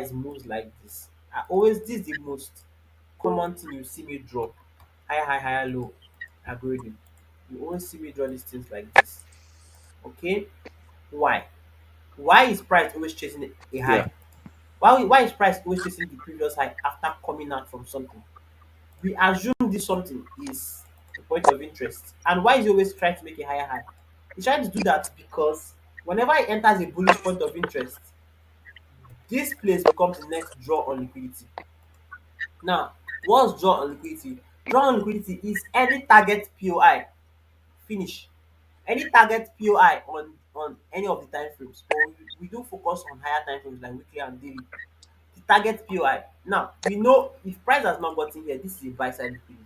price moves like this, this is the most common thing you see me draw. Higher high, higher low algorithm. You always see me draw these things like this. Okay? Why? Why is price always chasing a Yeah. high? Why is price always chasing the previous high after coming out from something? We assume this something is a point of interest. And why is he always trying to make a higher high? He's trying to do that because whenever he enters a bullish point of interest, this place becomes the next draw on liquidity. Now, what's draw on liquidity? Draw on liquidity is any target POI. Finish. Any target POI on any of the time frames, but we do focus on higher time frames like weekly and daily. The target POI. Now, we know if price has not gotten here, this is a buy side liquidity.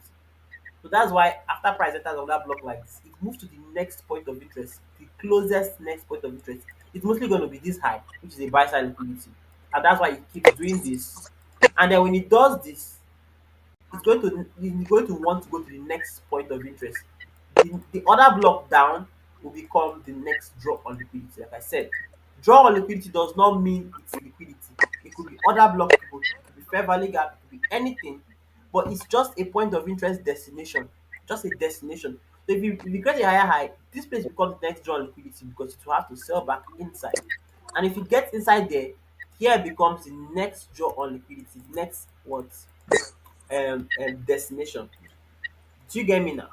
So that's why after price enters on that block like this, it moves to the next point of interest, the closest next point of interest. It's mostly going to be this high, which is a buy side liquidity. And that's why it keeps doing this. And then when it does this, it's going to want to go to the next point of interest. The other block down will become the next draw on liquidity. Like I said, draw on liquidity does not mean it's liquidity. It could be other block, it could be fair value gap, it could be anything, but it's just a point of interest destination, just a destination. So if you get a higher high, this place becomes the next draw on liquidity because it will have to sell back inside. And if it gets inside there, here becomes the next draw on liquidity, next what destination. Do you get me now?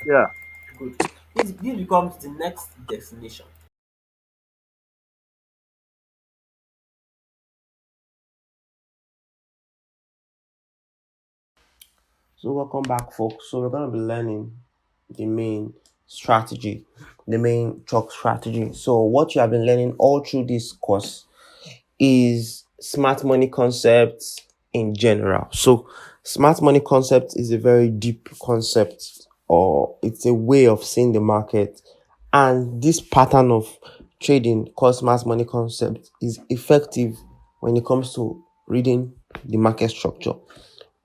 Yeah. Good. This becomes the next destination. So welcome back, folks. So we're gonna be learning the main strategy, the main chalk strategy. So what you have been learning all through this course is smart money concepts in general. So smart money concept is a very deep concept, or it's a way of seeing the market. And this pattern of trading called smart money concept is effective when it comes to reading the market structure.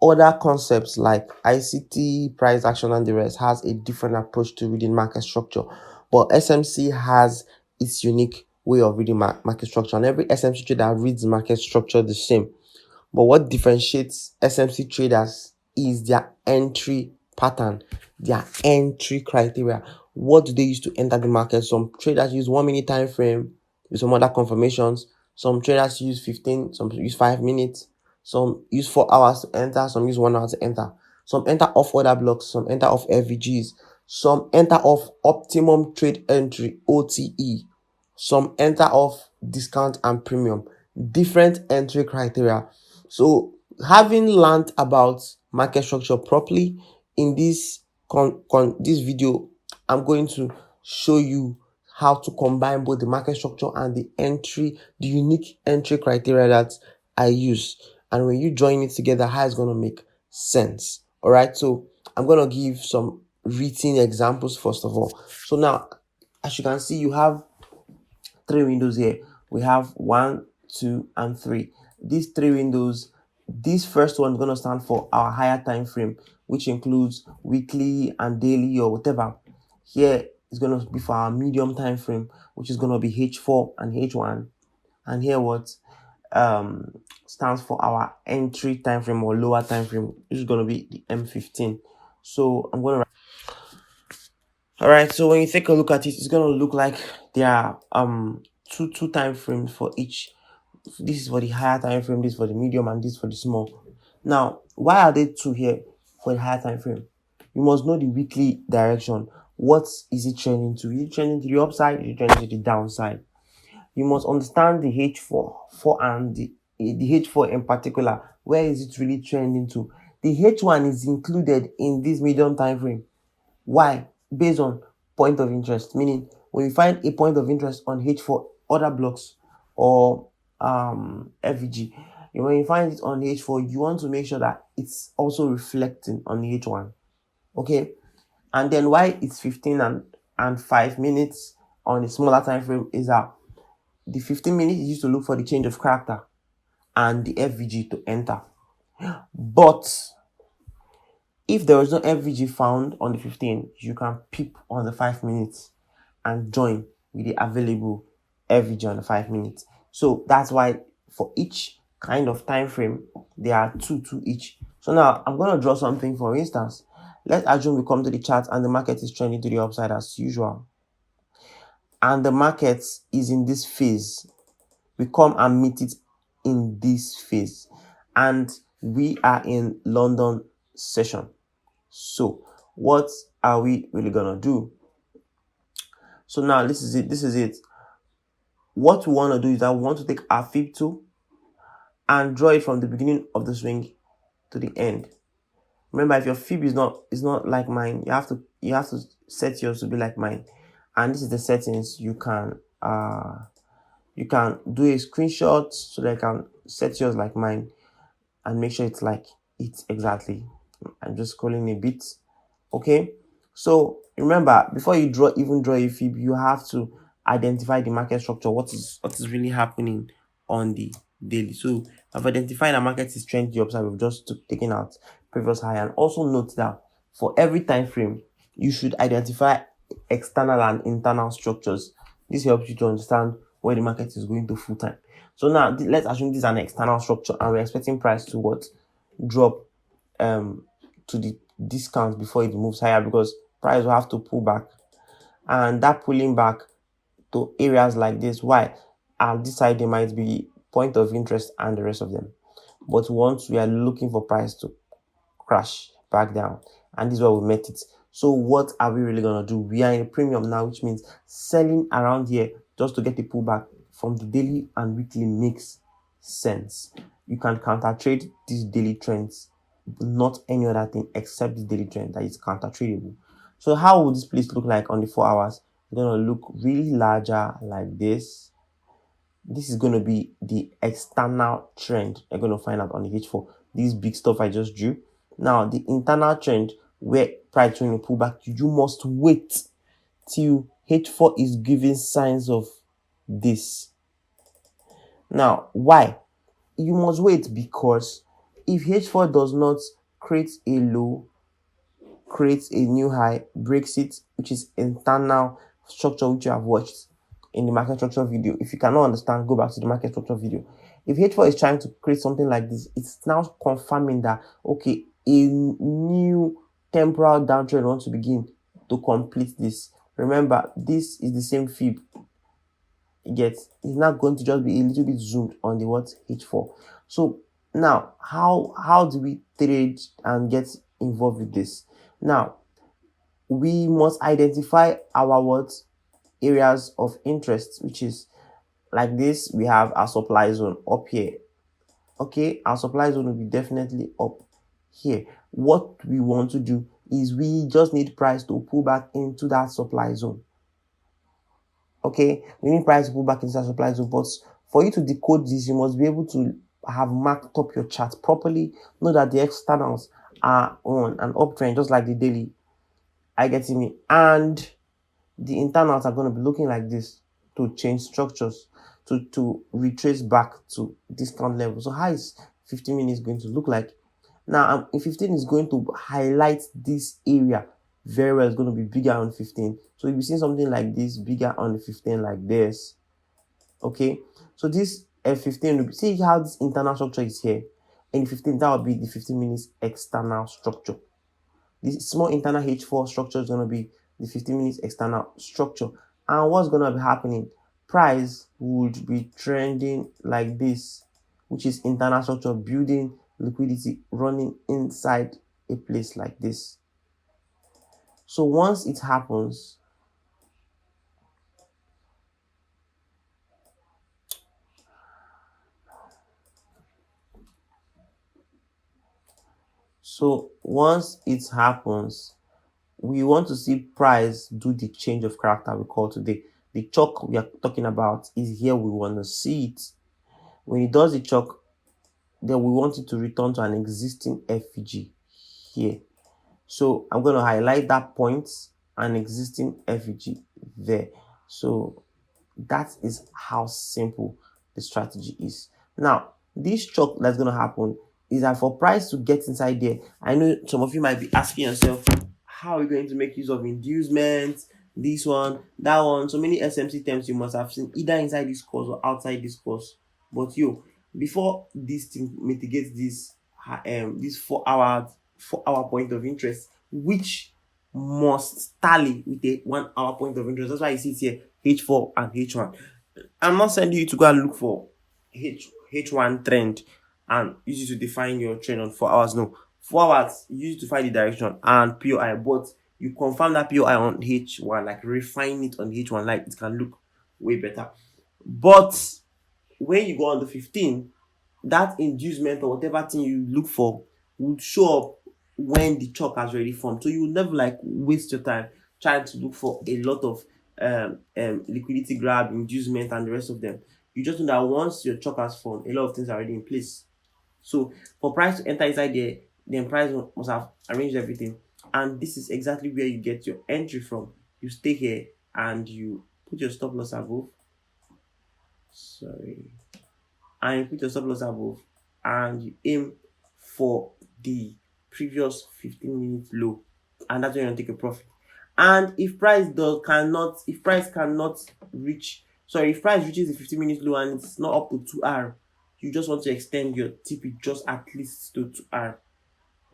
Other concepts like ICT, price action, and the rest has a different approach to reading market structure. But SMC has its unique way of reading market structure, and every SMC trader reads market structure the same. But what differentiates SMC traders is their entry pattern, their entry criteria. What do they use to enter the market? Some traders use 1 minute time frame with some other confirmations. Some traders use 15, some use 5 minutes, some use 4 hours to enter, some use 1 hour to enter. Some enter off order blocks, some enter off FVGs, some enter off optimum trade entry OTE, some enter off discount and premium. Different entry criteria. So having learned about market structure properly in this video, I'm going to show you how to combine both the market structure and the unique entry criteria that I use. And when you join it together, how it's going to make sense. All right. So I'm going to give some written examples first of all. So now, as you can see, you have three windows here. We have 1, 2, and 3. These three windows, this first one is going to stand for our higher time frame, which includes weekly and daily or whatever. Here is going to be for our medium time frame, which is going to be H4 and H1. And here what stands for our entry time frame or lower time frame, which is going to be the M15. So I'm going to all right, so when you take a look at it, it's going to look like there are two time frames for each. This is for the higher time frame, this is for the medium, and this for the small. Now, why are they two here for the higher time frame? You must know the weekly direction. What is it trending to? Is it trending to the upside? Is it trending to the downside? You must understand the H4 and the H4 in particular. Where is it really trending to? The H1 is included in this medium time frame. Why? Based on point of interest, meaning when you find a point of interest on H4 other blocks or FVG, when you find it on H4, you want to make sure that it's also reflecting on the H1. Okay, and then why it's 15 and 5 minutes on the smaller time frame is that the 15 minutes is used to look for the change of character and the FVG to enter. But if there is no FVG found on the 15, you can peep on the 5 minutes and join with the available FVG on the 5 minutes. So that's why for each kind of time frame, there are two each. So now I'm going to draw something. For instance, let's assume we come to the chart and the market is trending to the upside as usual. And the market is in this phase. We come and meet it in this phase. And we are in London session. So what are we really going to do? So now this is it. What we want to do is that we want to take our fib2 and draw it from the beginning of the swing to the end. Remember, if your fib is not like mine, you have to set yours to be like mine. And this is the settings. You can do a screenshot so that you can set yours like mine and make sure it's like it exactly. I'm just scrolling a bit. Okay, so remember, before you even draw a fib, you have to identify the market structure. What is really happening on the daily? So I've identified the market is trending upside. We've just taken out previous high. And also note that for every time frame, you should identify external and internal structures. This helps you to understand where the market is going to full time. So now let's assume this is an external structure and we're expecting price to what? Drop to the discount before it moves higher, because price will have to pull back, and that pulling back to areas like this, why at this side there might be point of interest and the rest of them. But once we are looking for price to crash back down, and this is where we met it. So what are we really going to do? We are in a premium now, which means selling around here just to get a pullback from the daily and weekly makes sense. You can counter trade these daily trends, not any other thing except the daily trend that is counter tradable. So how would this place look like on the 4 hours? It's going to look really larger like this. This is going to be the external trend you're going to find out on the H4. This big stuff I just drew. Now, the internal trend where price trying to pull back, you must wait till H4 is giving signs of this. Now, why? You must wait because if H4 does not create a low, creates a new high, breaks it, which is internal structure which you have watched in the market structure video. If you cannot understand, go back to the market structure video. If H4 is trying to create something like this, it's now confirming that, okay, a new temporal downtrend wants to begin to complete this. Remember, this is the same fib. It's not going to just be a little bit zoomed on the what? H4. So now, how do we trade and get involved with this? Now, we must identify our what? Areas of interest, which is like this. We have our supply zone up here. Okay, our supply zone will be definitely up here. What we want to do is we just need price to pull back into that supply zone. Okay, we need price to pull back into that supply zone, but for you to decode this, you must be able to have marked up your chart properly, know that the externals are on an uptrend, just like the daily. I get me, and the internals are going to be looking like this to change structures, to retrace back to discount level. So how is 15 minutes going to look like? Now, in 15 is going to highlight this area very well. It's going to be bigger on 15. So you'll be seeing something like this, bigger on the 15 like this. Okay, so this F15 will be, see how this internal structure is here. In 15, that will be the 15 minutes external structure. This small internal H4 structure is going to be the 15 minutes external structure. And what's going to be happening? Price would be trending like this, which is internal structure, building liquidity, running inside a place like this. So once it happens, we want to see price do the change of character we call today. The chalk we are talking about is here. We want to see it. When it does the chalk, then we want it to return to an existing FVG here. So I'm going to highlight that point, an existing FVG there. So that is how simple the strategy is. Now, this chalk that's going to happen is that for price to get inside there, I know some of you might be asking yourself, how are we going to make use of inducement? this one, that one. So many SMC terms you must have seen either inside this course or outside this course. But before this thing mitigates this 4 hour point of interest, which must tally with a 1 hour point of interest. That's why you see it here H4 and H1. I'm not sending you to go and look for H1 trend and use it to define your trend on 4 hours. No, 4 hours you use it to find the direction and POI, but you confirm that POI on H1, like refine it on H1, like it can look way better. But when you go on the 15, that inducement or whatever thing you look for would show up when the chalk has already formed. So you will never like waste your time trying to look for a lot of liquidity grab, inducement, and the rest of them. You just know that once your chalk has formed, a lot of things are already in place. So for price to enter inside there, then price must have arranged everything. And this is exactly where you get your entry from. You stay here and you put your stop loss above. Sorry. And you put your stop loss above and you aim for the previous 15-minute low, and that's when you take a profit. And if price cannot reach, if price reaches the 15-minute low and it's not up to 2R, you just want to extend your TP just at least to 2R.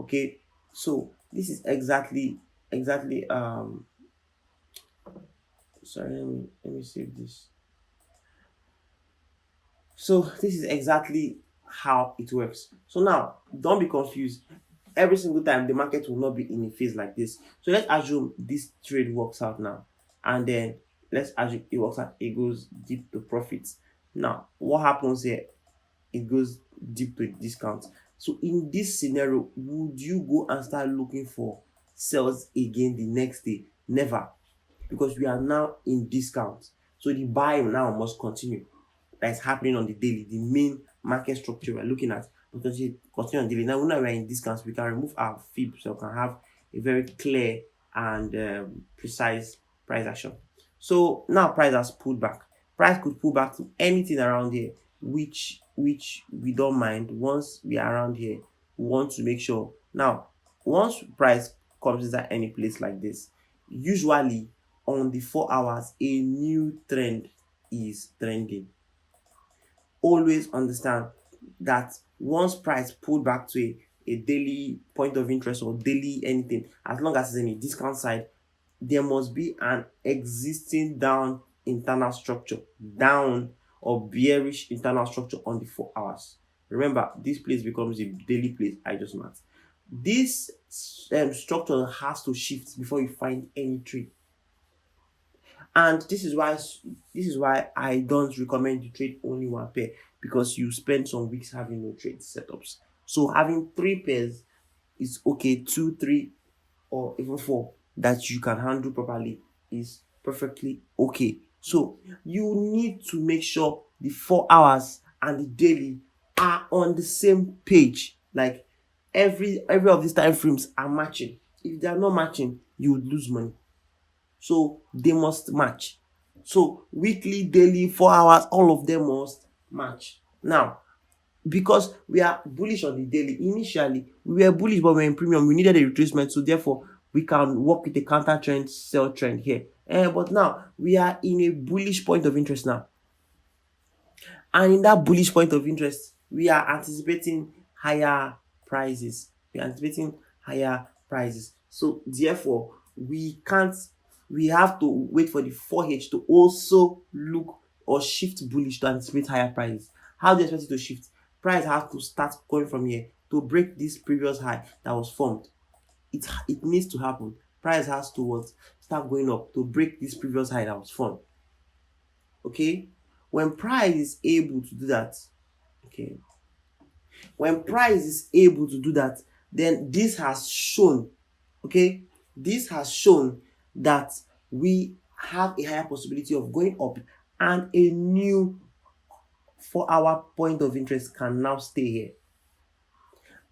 Okay, so this is exactly sorry, let me save this. So this is exactly how it works. So now don't be confused. Every single time the market will not be in a phase like this. So let's assume this trade works out now, and then let's assume it works out, it goes deep to profits. Now what happens here? It goes deep to discount. So in this scenario, would you go and start looking for sales again the next day? Never, because we are now in discount. So the buy now must continue. That is happening on the daily, the main market structure we're looking at. Because continue on daily. Now we're in discounts, we can remove our fib, so we can have a very clear and precise price action. So now price has pulled back. Price could pull back to anything around here, which we don't mind. Once we are around here, we want to make sure. Now, once price comes inside any place like this, usually on the 4 hours, a new trend is trending. Always understand that once price pulled back to a daily point of interest or daily anything, as long as it's in a discount side, there must be an existing down internal structure, down or bearish internal structure on the 4 hours. Remember, this place becomes a daily place. I just marked. This structure has to shift before you find any trade. And this is why I don't recommend you trade only one pair, because you spend some weeks having no trade setups. So having 3 pairs is okay. 2, 3, or even 4 that you can handle properly is perfectly okay. So you need to make sure the 4 hours and the daily are on the same page. Like every of these time frames are matching. If they are not matching, you would lose money. So they must match. So weekly, daily, 4 hours, all of them must match. Now, because we are bullish on the daily, initially we were bullish, but we're in premium, we needed a retracement, so therefore we can work with a counter trend, sell trend here. But now we are in a bullish point of interest now. And in that bullish point of interest, we are anticipating higher prices. So therefore, we have to wait for the 4H to also look or shift bullish to anticipate higher prices. How do you expect it to shift? Price has to start going from here to break this previous high that was formed. It needs to happen. Price has to start going up to break this previous high that was formed. Okay? When price is able to do that, then this has shown, that we have a higher possibility of going up, and a new 4-hour point of interest can now stay here.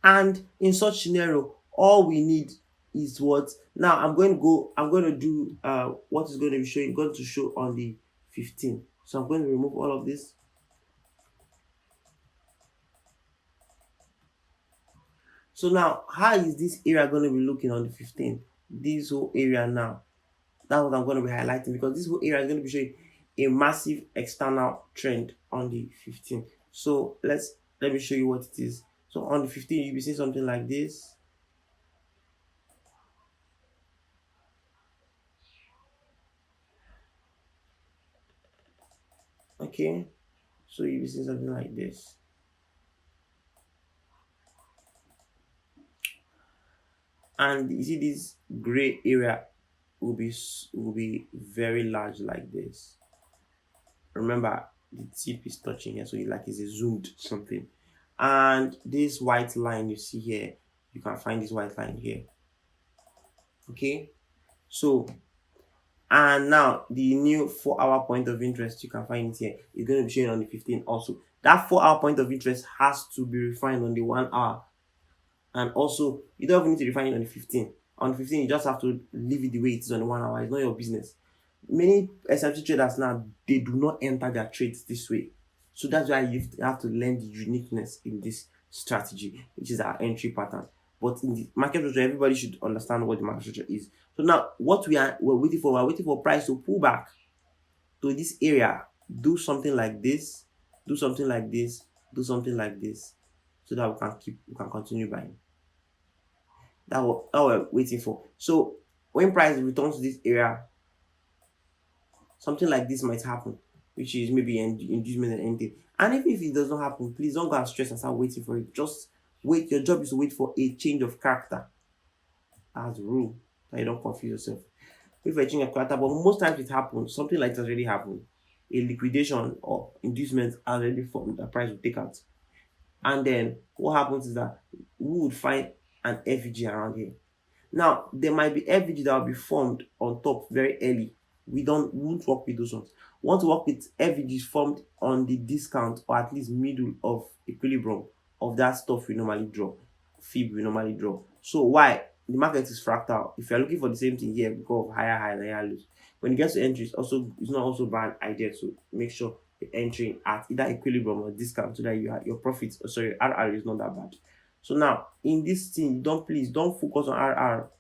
And in such scenario, all we need is what? Now I'm going to do what is going to show on the 15th. So I'm going to remove all of this. So now, how is this area going to be looking on the 15th? This whole area now That's what I'm going to be highlighting, because this whole area is going to be showing a massive external trend on the 15th. So let me show you what it is. So on the 15th, you'll be seeing something like this. Okay, so you'll be seeing something like this. And you see this gray area will be very large like this. Remember, the tip is touching here, so it's a zoomed something. And this white line you see here, you can find this white line here. Okay, so and now the new 4-hour point of interest, you can find it here. It's going to be showing on the 15th also. That 4-hour point of interest has to be refined on the 1 hour. And also, you don't even need to refine it on the 15th. On the 15th, you just have to leave it the way it is on the 1 hour. It's not your business. Many SMC traders now, they do not enter their trades this way. So that's why you have to learn the uniqueness in this strategy, which is our entry pattern. But in the market structure, everybody should understand what the market structure is. So now, what we're waiting for price to pull back to this area, do something like this, do something like this, do something like this, so that we can continue buying. That what we're waiting for. So when price returns to this area, something like this might happen, which is maybe an inducement and anything. And even if it does not happen, please don't go and stress and start waiting for it. Just wait. Your job is to wait for a change of character. That's the rule. So you don't confuse yourself. Wait for a change of character, but most times it happens. Something like this already happened. A liquidation or inducement already formed. The price will take out. And then what happens is that we would find an FVG around here. Now, there might be FVG that will be formed on top very early. We won't work with those ones. We want to work with FVGs formed on the discount or at least middle of equilibrium of that stuff we normally draw, fib we normally draw. So why? The market is fractal. If you're looking for the same thing here because of higher highs and higher lows, when it gets to entry, it's not also bad idea to make sure you're entering at either equilibrium or discount so that your profits, RR is not that bad. So now in this thing, please don't focus on RR.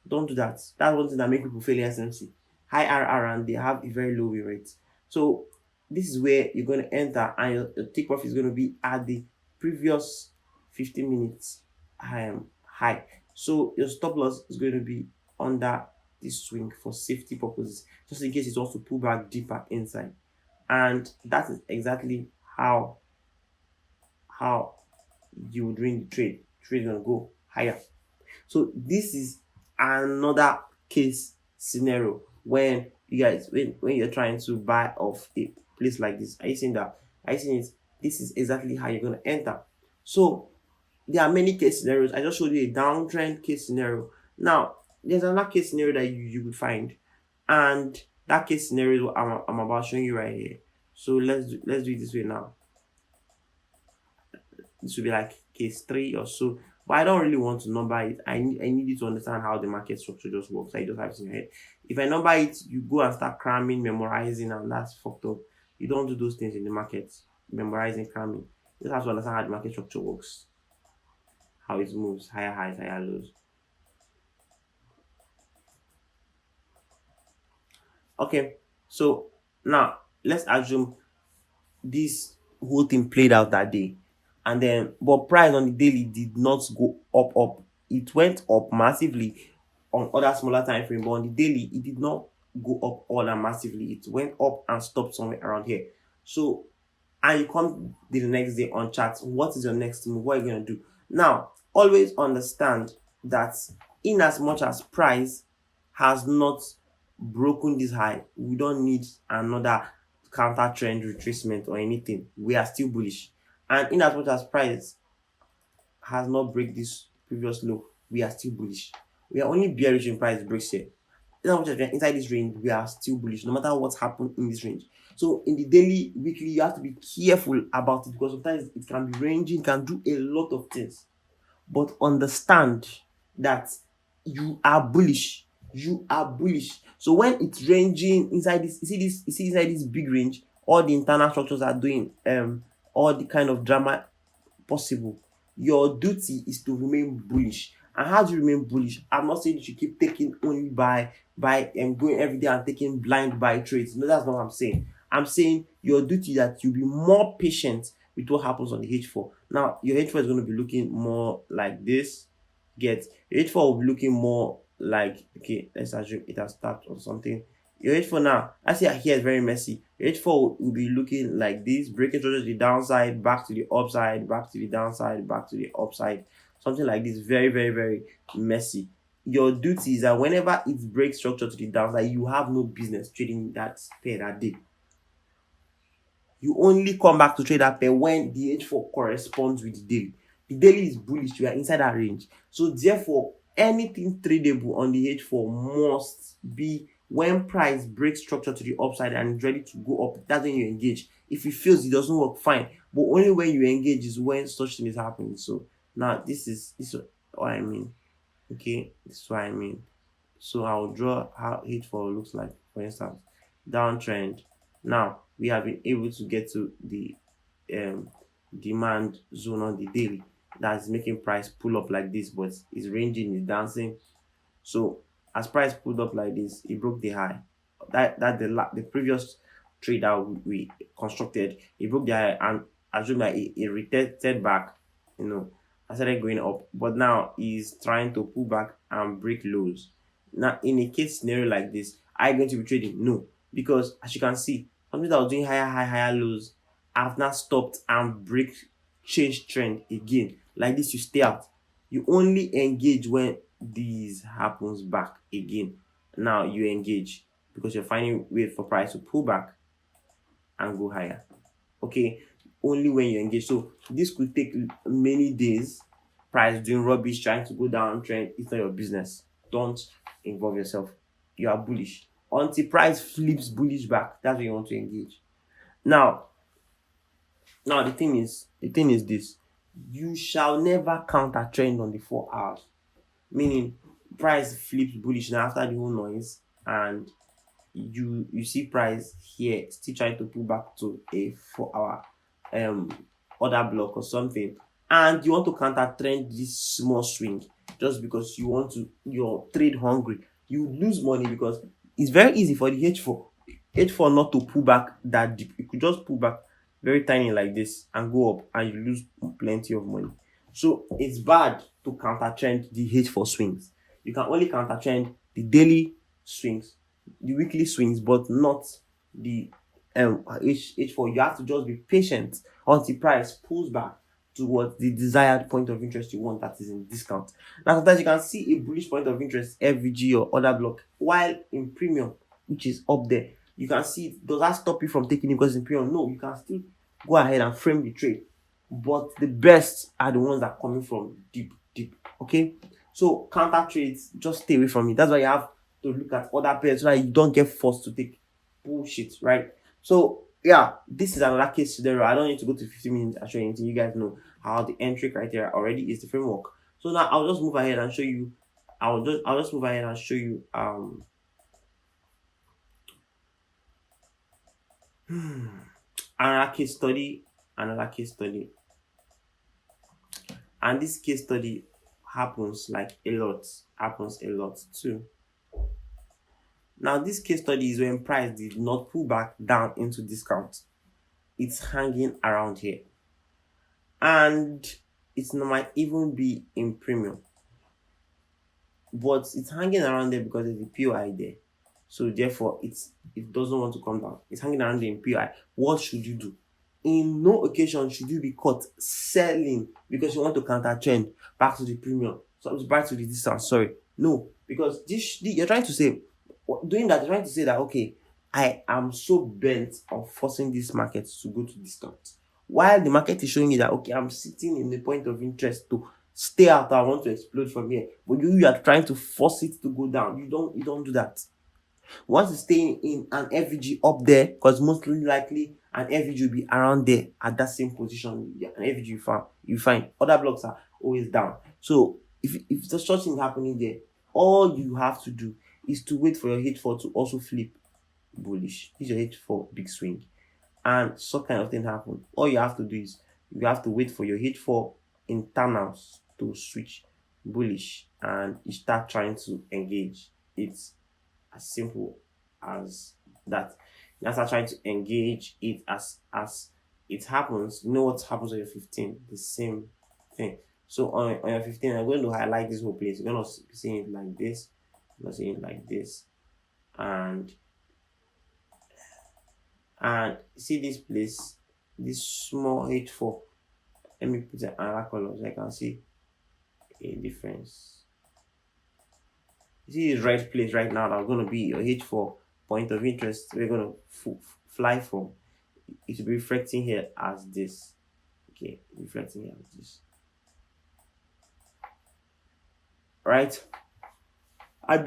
Don't do that. That's one thing that makes people fail in SMC. High RR and they have a very low win rate. So this is where you're going to enter, and your take profit is going to be at the previous 15 minutes high. So your stop loss is going to be under this swing for safety purposes, just in case it wants to pull back deeper inside. And that is exactly how you would win the trade. Trade is going to go higher. So this is another case scenario when you guys, when you're trying to buy off a place like this. Are you seeing that? Are you seeing it? This is exactly how you're going to enter. So there are many case scenarios. I just showed you a downtrend case scenario. Now there's another case scenario that you will find, and that case scenario is what I'm about showing you right here. So let's do it this way now. This will be like case 3 or so, but I don't really want to number it. I need you to understand how the market structure just works. I just have it in your head. If I number it, you go and start cramming, memorizing, and that's fucked up. You don't do those things in the market. Memorizing, cramming. You just have to understand how the market structure works, how it moves, higher highs, higher lows. Okay, so now let's assume this whole thing played out that day, and then but price on the daily did not go up. It went up massively on other smaller time frame, but on the daily it did not go up all that massively. It went up and stopped somewhere around here. So and you come the next day on chart, what is your next move? What are you going to do? Now always understand that in as much as price has not broken this high, we don't need another counter trend retracement or anything. We are still bullish. And in as much as price has not break this previous low, we are still bullish. We are only bearish in price breaks here. In as much as we are inside this range, we are still bullish no matter what's happened in this range. So in the daily, weekly, you have to be careful about it, because sometimes it can be ranging, can do a lot of things. But understand that you are bullish. You are bullish. So when it's ranging inside this, you see inside this big range, all the internal structures are doing all the kind of drama possible. Your duty is to remain bullish. And how do you remain bullish? I'm not saying you should keep taking only buy and going every day and taking blind buy trades. No, that's not what I'm saying. I'm saying your duty that you be more patient with what happens on the H4. Now, your H4 is going to be looking more like this. Get your H4 will be looking more like, okay, let's assume it has stopped or something. Your H4 now, I see here is very messy. Your H4 will be looking like this, breaking through to the downside, back to the upside, back to the downside, back to the upside. Something like this, very, very, very messy. Your duty is that whenever it breaks structure to the downside, you have no business trading that pair that day. You only come back to trade that pair when the H4 corresponds with the daily. The daily is bullish, you are inside that range. So therefore, anything tradable on the H4 must be when price breaks structure to the upside and is ready to go up. That's when you engage. If it feels it doesn't work, fine. But only when you engage is when such thing is happening. So now this is what I mean. Okay, this is what I mean. So I'll draw how H4 looks like. For instance, downtrend. Now we have been able to get to the demand zone on the daily. That's making price pull up like this, but it's ranging, it's dancing. So as price pulled up like this, it broke the high. That the previous trade that we constructed, it broke the high and assume that it retested back. I started going up, but now he's trying to pull back and break lows. Now, in a case scenario like this, are you going to be trading? No, because as you can see, something that was doing higher lows, I've now stopped and change trend again. Like this, you stay out. You only engage when this happens back again. Now you engage because you're finding way for price to pull back and go higher. Okay, only when you engage. So this could take many days. Price doing rubbish, trying to go down trend. It's not your business. Don't involve yourself. You are bullish until price flips bullish back. That's when you want to engage. Now the thing is this: you shall never counter trend on the 4 hours. Meaning, price flips bullish now after the whole noise, and you see price here still trying to pull back to a 4-hour order block or something, and you want to counter trend this small swing just because you're trade hungry. You lose money because it's very easy for the H4 not to pull back that deep. You could just pull back very tiny like this and go up, and you lose plenty of money. So it's bad to counter trend the H4 swings. You can only counter trend the daily swings, the weekly swings, but not the H4. You have to just be patient until price pulls back towards the desired point of interest you want, that is in discount. Now sometimes you can see a bullish point of interest FVG or other block, while in premium, which is up there, you can see it. Does that stop you from taking it because in premium? No, you can still go ahead and frame the trade, but the best are the ones that are coming from deep. Okay, so counter trades, just stay away from it. That's why you have to look at other pairs so that you don't get forced to take bullshit, right? So yeah, this is another case scenario. I don't need to go to 15 minutes and show you anything. You guys know how the entry criteria already is the framework. So now I'll just move ahead and show you. I'll just move ahead and show you another case study. And this case study happens a lot too. Now this case study is when price did not pull back down into discount. It's hanging around here, and it might even be in premium, but it's hanging around there because there's a POI there. So therefore it doesn't want to come down. It's hanging around there in POI. What should you do? In no occasion should you be caught selling because you want to counter trend back to the premium, so back to the distance. No, because you're trying to say, doing that, you're trying to say that, okay, I am so bent on forcing this market to go to discount, while the market is showing you that, okay, I'm sitting in the point of interest to stay out. I want to explode from here, but you are trying to force it to go down. You don't do that. Once you stay in an FVG up there, because most likely an FVG will be around there at that same position. Yeah, an FVG you find other blocks are always down. So if there's such thing happening there, all you have to do is to wait for your H4 to also flip bullish. This is your H4 big swing, and some kind of thing happen. All you have to do is you have to wait for your H4 internals to switch bullish and you start trying to engage. It's as simple as that. You start trying to engage it as it happens. You know what happens on your 15? The same thing. So on your 15, I'm going to highlight this whole place. You're going to see it like this. You're going to see it like this. And see this place, this small H4. Let me put another color so I can see a difference. You see this red place right now that's going to be your H4 point of interest. We're going to fly from. It will be reflecting here as this. Okay, reflecting here as this. Right? And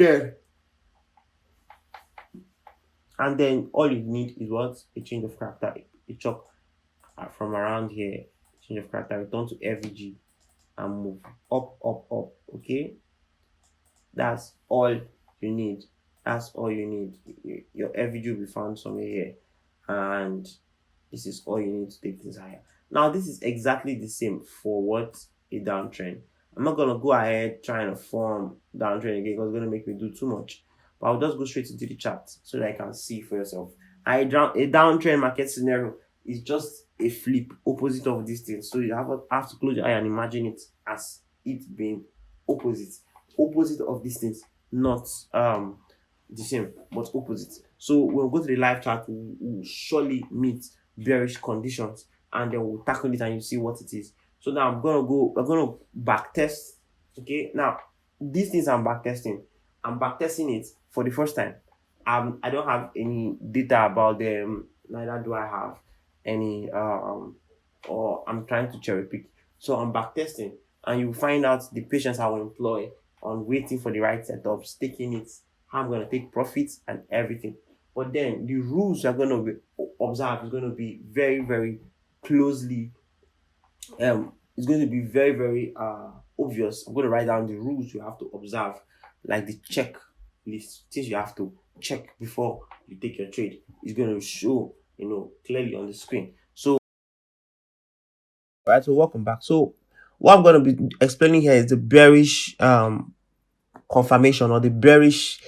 then all you need is what? A change of character. A chalk from around here. Change of character. Return to FVG and move up, up, up. Okay? That's all you need. That's all you need. Your FVG will be found somewhere here. And this is all you need to take things higher. Now, this is exactly the same for what? A downtrend. I'm not going to go ahead trying to form downtrend again because it's going to make me do too much. But I'll just go straight into the chart so that I can see for yourself. A downtrend market scenario is just a flip opposite of this thing. So you have to close your eye and imagine it as it being opposite of these things, not the same, but opposite. So when we go to the live chart, we'll surely meet bearish conditions and then we'll tackle it and you see what it is. So now we're gonna back test. Okay, now these things I'm back testing it for the first time. I don't have any data about them, neither do I have any or I'm trying to cherry pick. So I'm back testing and you find out the patience I will employ on waiting for the right setups, taking it, how I'm gonna take profits and everything. But then the rules you're gonna be observe is gonna be very, very closely it's going to be very, very obvious. I'm going to write down the rules you have to observe, like the checklist, things you have to check before you take your trade. It's going to show, clearly on the screen. So, right. So welcome back. So, what I'm going to be explaining here is the bearish confirmation or the bearish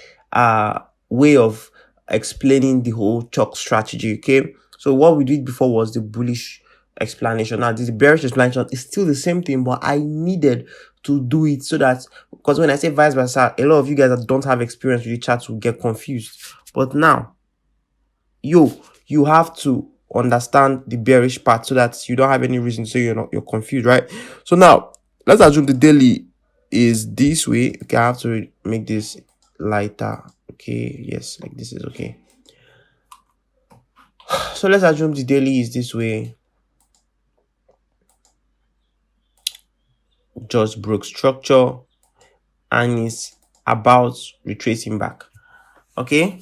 way of explaining the whole chalk strategy. Okay. So what we did before was the bullish explanation. Now this bearish explanation is still the same thing, but I needed to do it so that, because when I say vice versa, a lot of you guys that don't have experience with the charts will get confused. But now you have to understand the bearish part so that you don't have any reason to say you're confused, right? So now let's assume the daily is this way. Okay, I have to make this lighter. Okay, yes, like this is okay. So let's assume the daily is this way. Just broke structure and is about retracing back. Okay,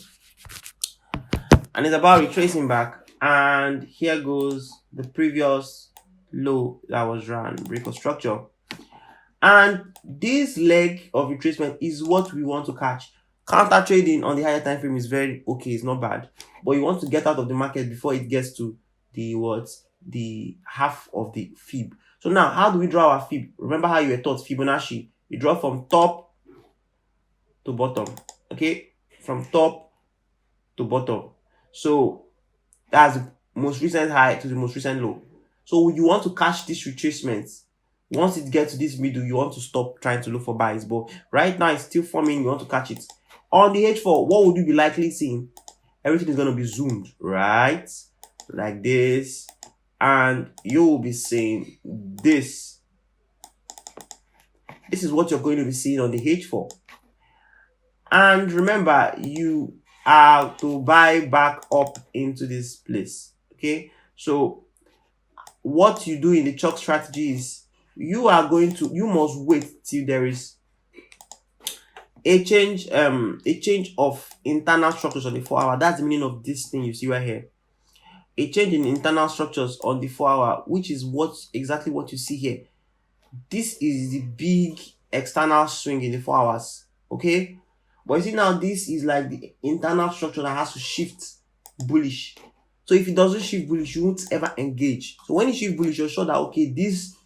and it's about retracing back, and here goes the previous low that was run, break of structure, and this leg of retracement is what we want to catch. Counter trading on the higher time frame is very okay, it's not bad, but you want to get out of the market before it gets to the half of the fib. So now, how do we draw our fib? Remember how you were taught Fibonacci? You draw from top to bottom. Okay, from top to bottom. So that's the most recent high to the most recent low. So you want to catch this retracement. Once it gets to this middle, you want to stop trying to look for buys. But right now, it's still forming. You want to catch it. On the H4, what would you be likely seeing? Everything is going to be zoomed, right? Like this. And you will be seeing this. This is what you're going to be seeing on the H4. And remember, you are to buy back up into this place. Okay? So, what you do in the chalk strategy is you must wait till there is a change of internal structures on the 4 hour. That's the meaning of this thing you see right here. A change in internal structures on the 4 hour, which is exactly what you see here. This is the big external swing in the 4 hours. Okay, but you see now, this is like the internal structure that has to shift bullish. So if it doesn't shift bullish, you won't ever engage. So when it shifts bullish, you're sure that okay, this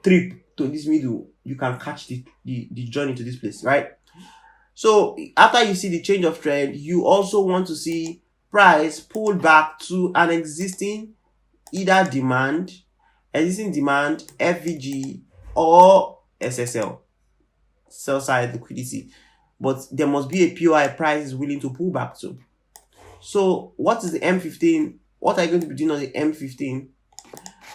trip to this middle, you can catch the journey to this place, right? So after you see the change of trend, you also want to see price pull back to an existing either existing demand, FVG or SSL, sell side liquidity. But there must be a POI price is willing to pull back to. So what is the M15? What are you going to be doing on the M15?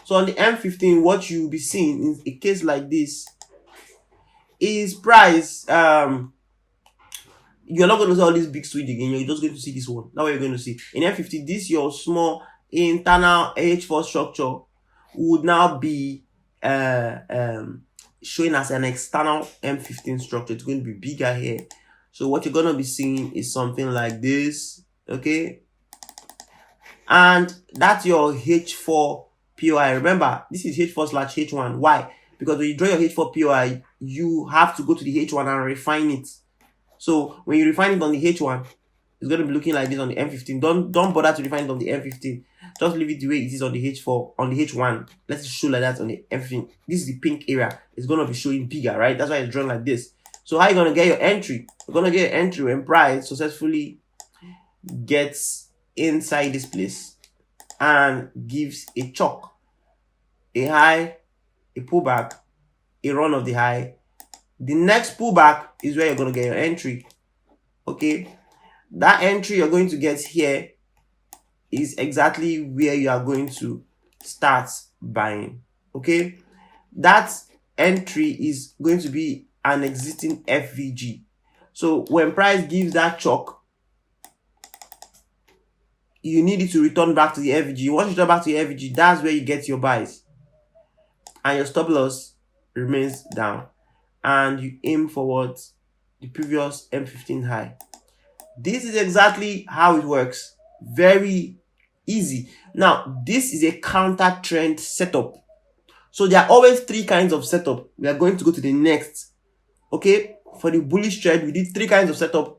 So on the M15, what you'll be seeing in a case like this is price. You're not going to see all these big swings again. You're just going to see this one. That's what you're going to see. In M50, this your small internal H4 structure would now be showing as an external M15 structure. It's going to be bigger here. So what you're going to be seeing is something like this. Okay. And that's your H4 POI. Remember, this is H4/H1. Why? Because when you draw your H4 POI, you have to go to the H1 and refine it. So when you refine it on the H1, it's going to be looking like this on the M15. Don't bother to refine it on the M15. Just leave it the way it is on the H4, on the H1. Let's show like that on the M15. This is the pink area. It's going to be showing bigger, right? That's why it's drawn like this. So how are you going to get your entry? You're going to get your entry when price successfully gets inside this place and gives a chalk, a high, a pullback, a run of the high. The next pullback is where you're going to get your entry. Okay. That entry you're going to get here is exactly where you are going to start buying. Okay. That entry is going to be an existing FVG. So when price gives that chalk, you need it to return back to the FVG. Once you return back to the FVG, that's where you get your buys. And your stop loss remains down. And you aim forward the previous M15 high. This is exactly how it works. Very easy. Now, this is a counter trend setup. So there are always three kinds of setup. We are going to go to the next. Okay, for the bullish trend, we did three kinds of setup.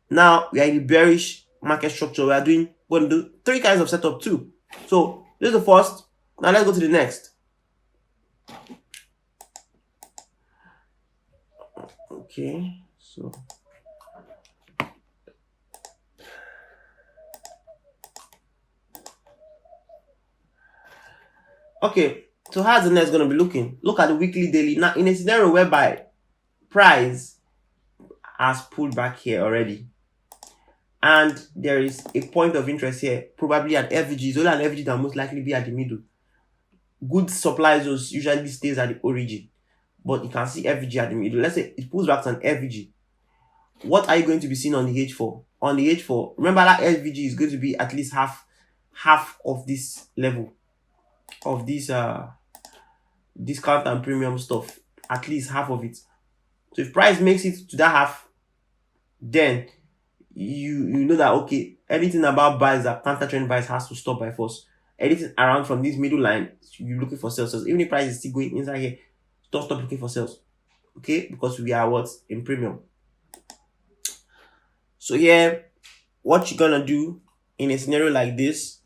Now we are in the bearish market structure. We are going to do three kinds of setup too. So this is the first. Now let's go to the next. Okay, so okay, so how's the next going to be looking? Look at the weekly, daily. Now in a scenario whereby price has pulled back here already, and there is a point of interest here, probably an FVG. It's only an FVG that most likely be at the middle. Good supply zones usually stays at the origin, but you can see FVG at the middle. Let's say it pulls back to an FVG. What are you going to be seeing on the H4? On the H4, remember that FVG is going to be at least half of this level of this discount and premium stuff. At least half of it. So if price makes it to that half, then you know that okay, anything about buys that counter trend buys has to stop by force. Anything around from this middle line, you're looking for sales. So even if price is still going inside here, don't stop looking for sales. Okay, because we are what in premium. So here, what you're gonna do in a scenario like this,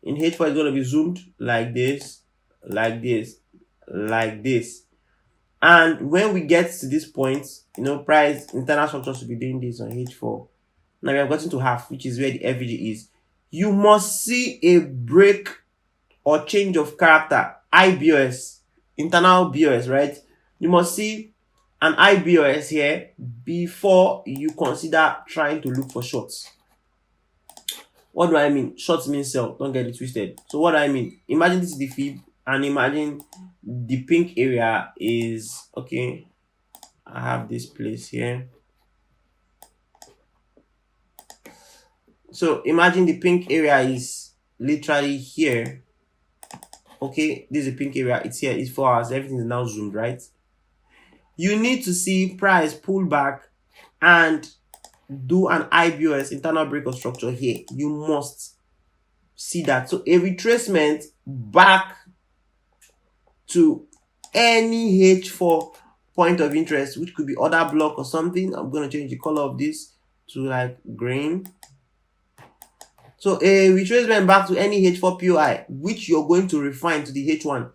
in H4 is gonna be zoomed like this, like this, like this. And when we get to this point, you know, price internal structure should be doing this on H4. Now we have gotten to half, which is where the FVG is. You must see a break or change of character, IBOS, internal BOS, right? You must see an IBOS here before you consider trying to look for shorts. What do I mean? Shorts means sell. Don't get it twisted. So what do I mean? Imagine this is the fib, and imagine the pink area is okay. I have this place here. So imagine the pink area is literally here. Okay, this is the pink area. It's here. It's 4 hours. Everything is now zoomed, right? You need to see price pull back and do an IBOS, internal break of structure here. You must see that. So a retracement back to any H4 point of interest, which could be other block or something. I'm going to change the color of this to like green. So a retracement back to any H4 POI, which you're going to refine to the H1.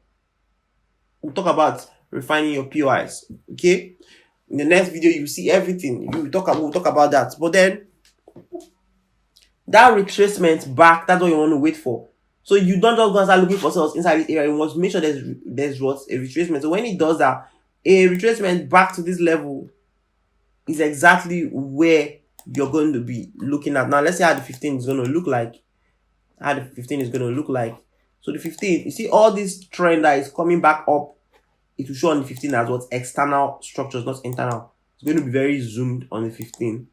We'll talk about refining your POIs. Okay. In the next video, you see everything. We'll talk about that. But then that retracement back, that's what you want to wait for. So you don't just go and start looking for sales inside this area. You must make sure there's what a retracement. So when it does that, a retracement back to this level is exactly where you're going to be looking at. Now let's see how the 15 is going to look like. So the 15, you see all this trend that is coming back up, it will show on the 15 as what external structures, not internal. It's going to be very zoomed on the 15.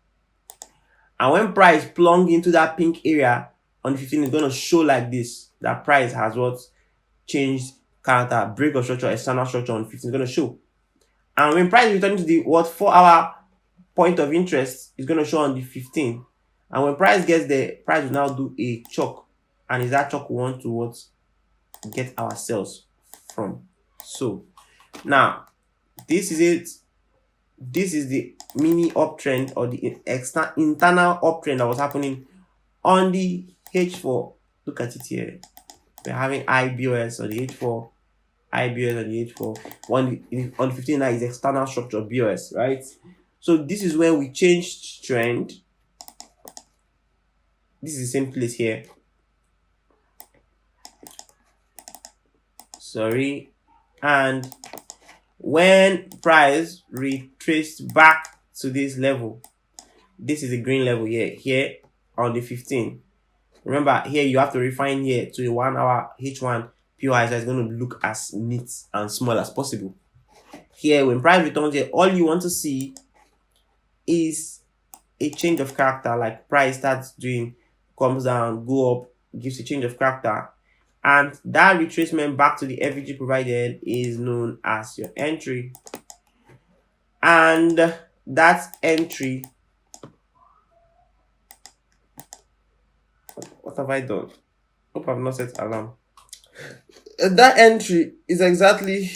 And when price plunge into that pink area on the 15, it's going to show like this. That price has what changed character, break of structure, external structure on 15 is going to show. And when price returning to the 4-hour point of interest, is going to show on the 15. And when price gets there, price will now do a chalk. And is that chalk we want to get our sales from. So now this is it. This is the mini uptrend or the internal uptrend that was happening on the H4. Look at it here. We're having IBOS or the H4, IBOS or the H4. On the 15 now is external structure BOS, right? So this is where we changed trend. This is the same place here. Sorry. And when price retraced back to this level, this is the green level here on the 15. Remember, here you have to refine here to a 1-hour H1 POI, so it's going to look as neat and small as possible. Here, when price returns here, all you want to see is a change of character, like price starts comes down, go up, gives a change of character. And that retracement back to the FVG provided is known as your entry. And that entry, what have I done? Hope I've not set alarm. That entry is exactly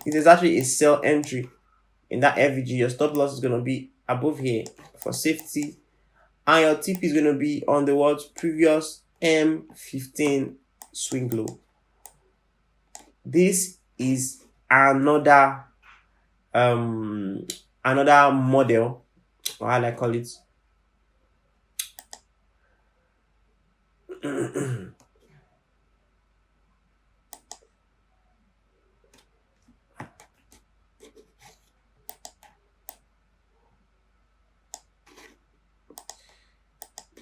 a sell entry in that FVG. Your stop loss is going to be above here for safety. And your TP is going to be on the previous M15 swing low. This is another model, or how I call it.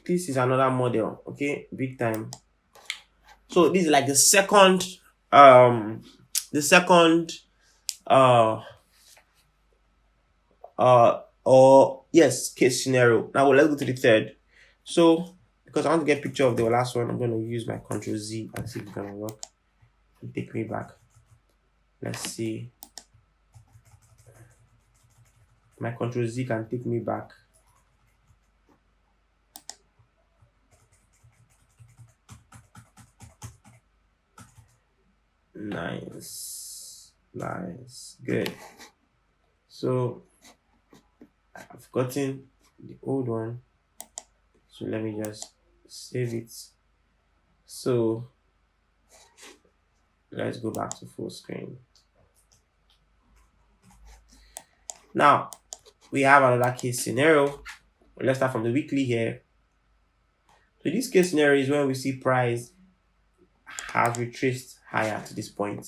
This is another model, okay, big time. So this is like the second case scenario. Now let's go to the third. So because I want to get a picture of the last one, I'm going to use my Ctrl Z and see if it's going to work. Take me back. Let's see. My Ctrl Z can take me back. Nice, good. So I've gotten the old one, so let me just save it. So let's go back to full screen. Now we have another case scenario. Let's start from the weekly here. So this case scenario is when we see price has retraced higher to this point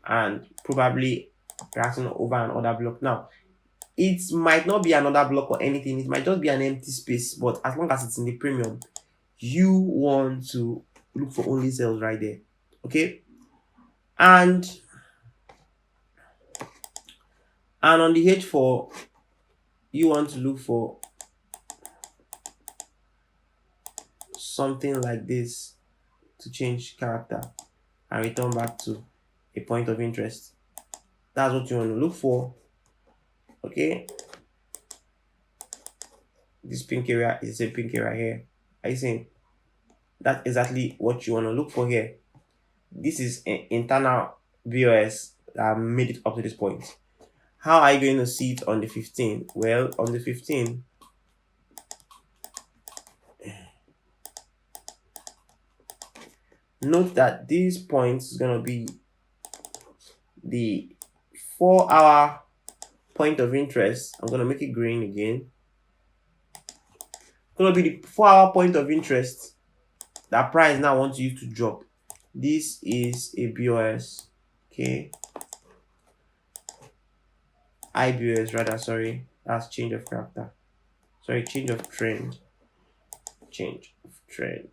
and probably passing over another block. Now it might not be another block or anything, it might just be an empty space, but as long as it's in the premium, you want to look for only sales right there, okay? And on the H4, you want to look for something like this to change character and return back to a point of interest. That's what you want to look for, okay? This pink area is a pink area here. Are you seeing? That's exactly what you want to look for here. This is an internal BOS that made it up to this point. How are you going to see it on the 15? Well, on the 15, note that this point is going to be the 4-hour point of interest. I'm going to make it green again. It's going to be the 4-hour point of interest that price now wants you to drop. This is a BOS. Okay. IBOS rather, sorry. That's change of character. Sorry, change of trend. Change of trend.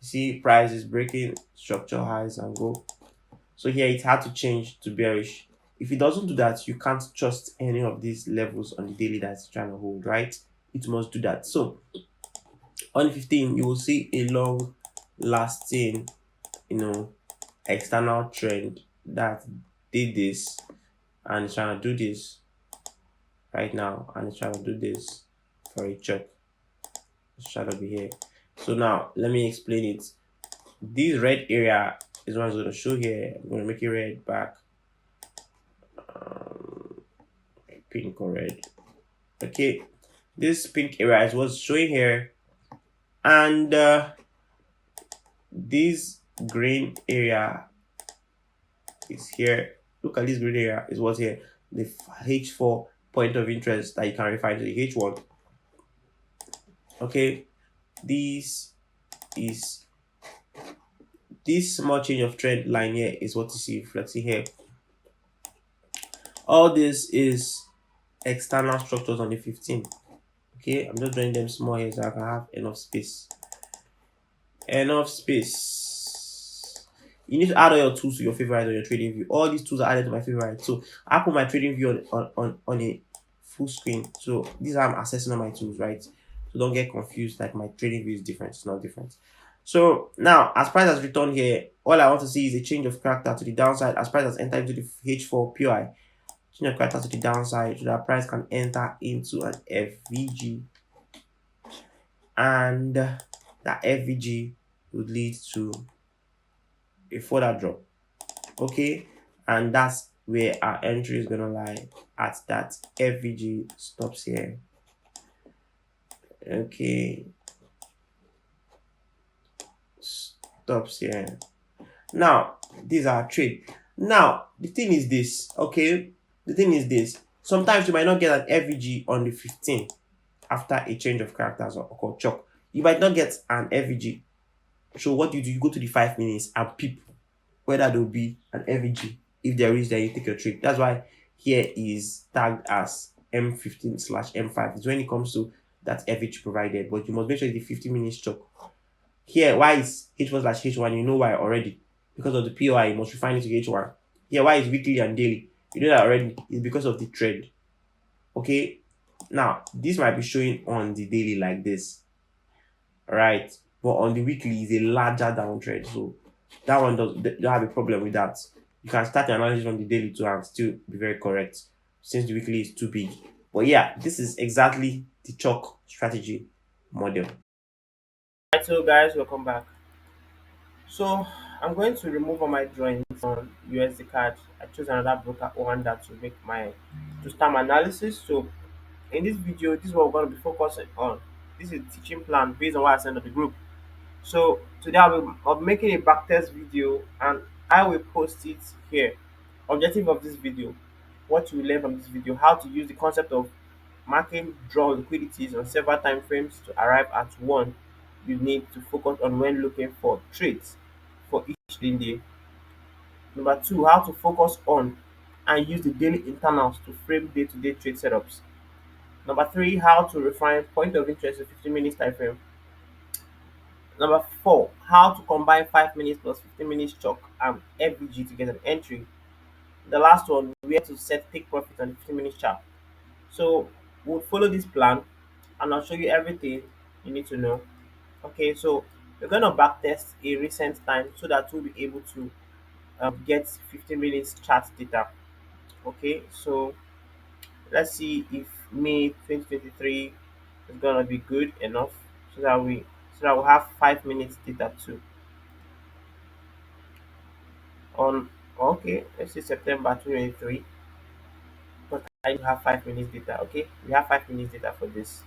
See, price is breaking structural highs and go. So here it had to change to bearish. If it doesn't do that, you can't trust any of these levels on the daily that's trying to hold, right? It must do that. So on 15, you will see a long lasting, external trend that did this and it's trying to do this right now, and it's trying to do this for a check. It's trying to be here. So now let me explain it. This red area is what I'm going to show here. I'm going to make it red back, pink or red. Okay, this pink area is what's showing here, and this green area is here. Look at this green area is what's here. The H4 point of interest that you can refer to the H1. Okay, this small change of trend line here is what you see reflecting here. All this is external structures on the 15. Okay, I'm just drawing them small here so I can have enough space. Enough space. You need to add all your tools to your favorite on your trading view. All these tools are added to my favorite. So I put my trading view on a full screen. So these are I'm accessing all my tools, right? So don't get confused, like my trading view is different. It's not different. So now, as price has returned here, all I want to see is a change of character to the downside. As price has entered into the H4 PI, change of character to the downside so that price can enter into an FVG, and that FVG would lead to a further drop. Okay, and that's where our entry is gonna lie, at that FVG stops here. Okay, stops here. Now these are trade. Now the thing is this, okay, the thing is this, sometimes you might not get an FVG on the 15 after a change of characters or chalk. You might not get an FVG. So what do? You go to the 5 minutes and peep whether there will be an FVG. If there is, then you take your trade. That's why here is tagged as M15/M5. It's when it comes to that FVG provided, but you must make sure it's the 50 minutes chalk. Here, why is H1/H1? You know why already. Because of the POI, you must refine it to H1. Here, why is weekly and daily? You know that already. It's because of the trend. Okay. Now, this might be showing on the daily like this. Alright. But on the weekly is a larger downtrend. So that one don't have a problem with that. You can start your analysis on the daily too and still be very correct, since the weekly is too big. But yeah, this is exactly the chalk strategy model. Alright, so guys, welcome back. So I'm going to remove all my drawings on USD card. I chose another broker Oanda to start my analysis. So in this video, this is what we're going to be focusing on. This is a teaching plan based on what I sent to the group. So today I'll be making a backtest video and I will post it here. Objective of this video, what you will learn from this video, how to use the concept of marking draw liquidities on several time frames to arrive at one you need to focus on when looking for trades for each trading day. Number two, how to focus on and use the daily internals to frame day-to-day trade setups. Number three, how to refine point of interest in 15 minutes time frame. Number four, how to combine 5 minutes plus 15 minutes chalk and FVG to get an entry. The last one, where to set take profit on the 15 minutes chart. So we'll follow this plan and I'll show you everything you need to know. Okay, so we're going to backtest a recent time so that we'll be able to get 15 minutes chart data. Okay, so let's see if May 2023 is going to be good enough so that we'll have 5 minutes data too. on, okay, let's say September 2023, but I have 5 minutes data. Okay, we have 5 minutes data for this.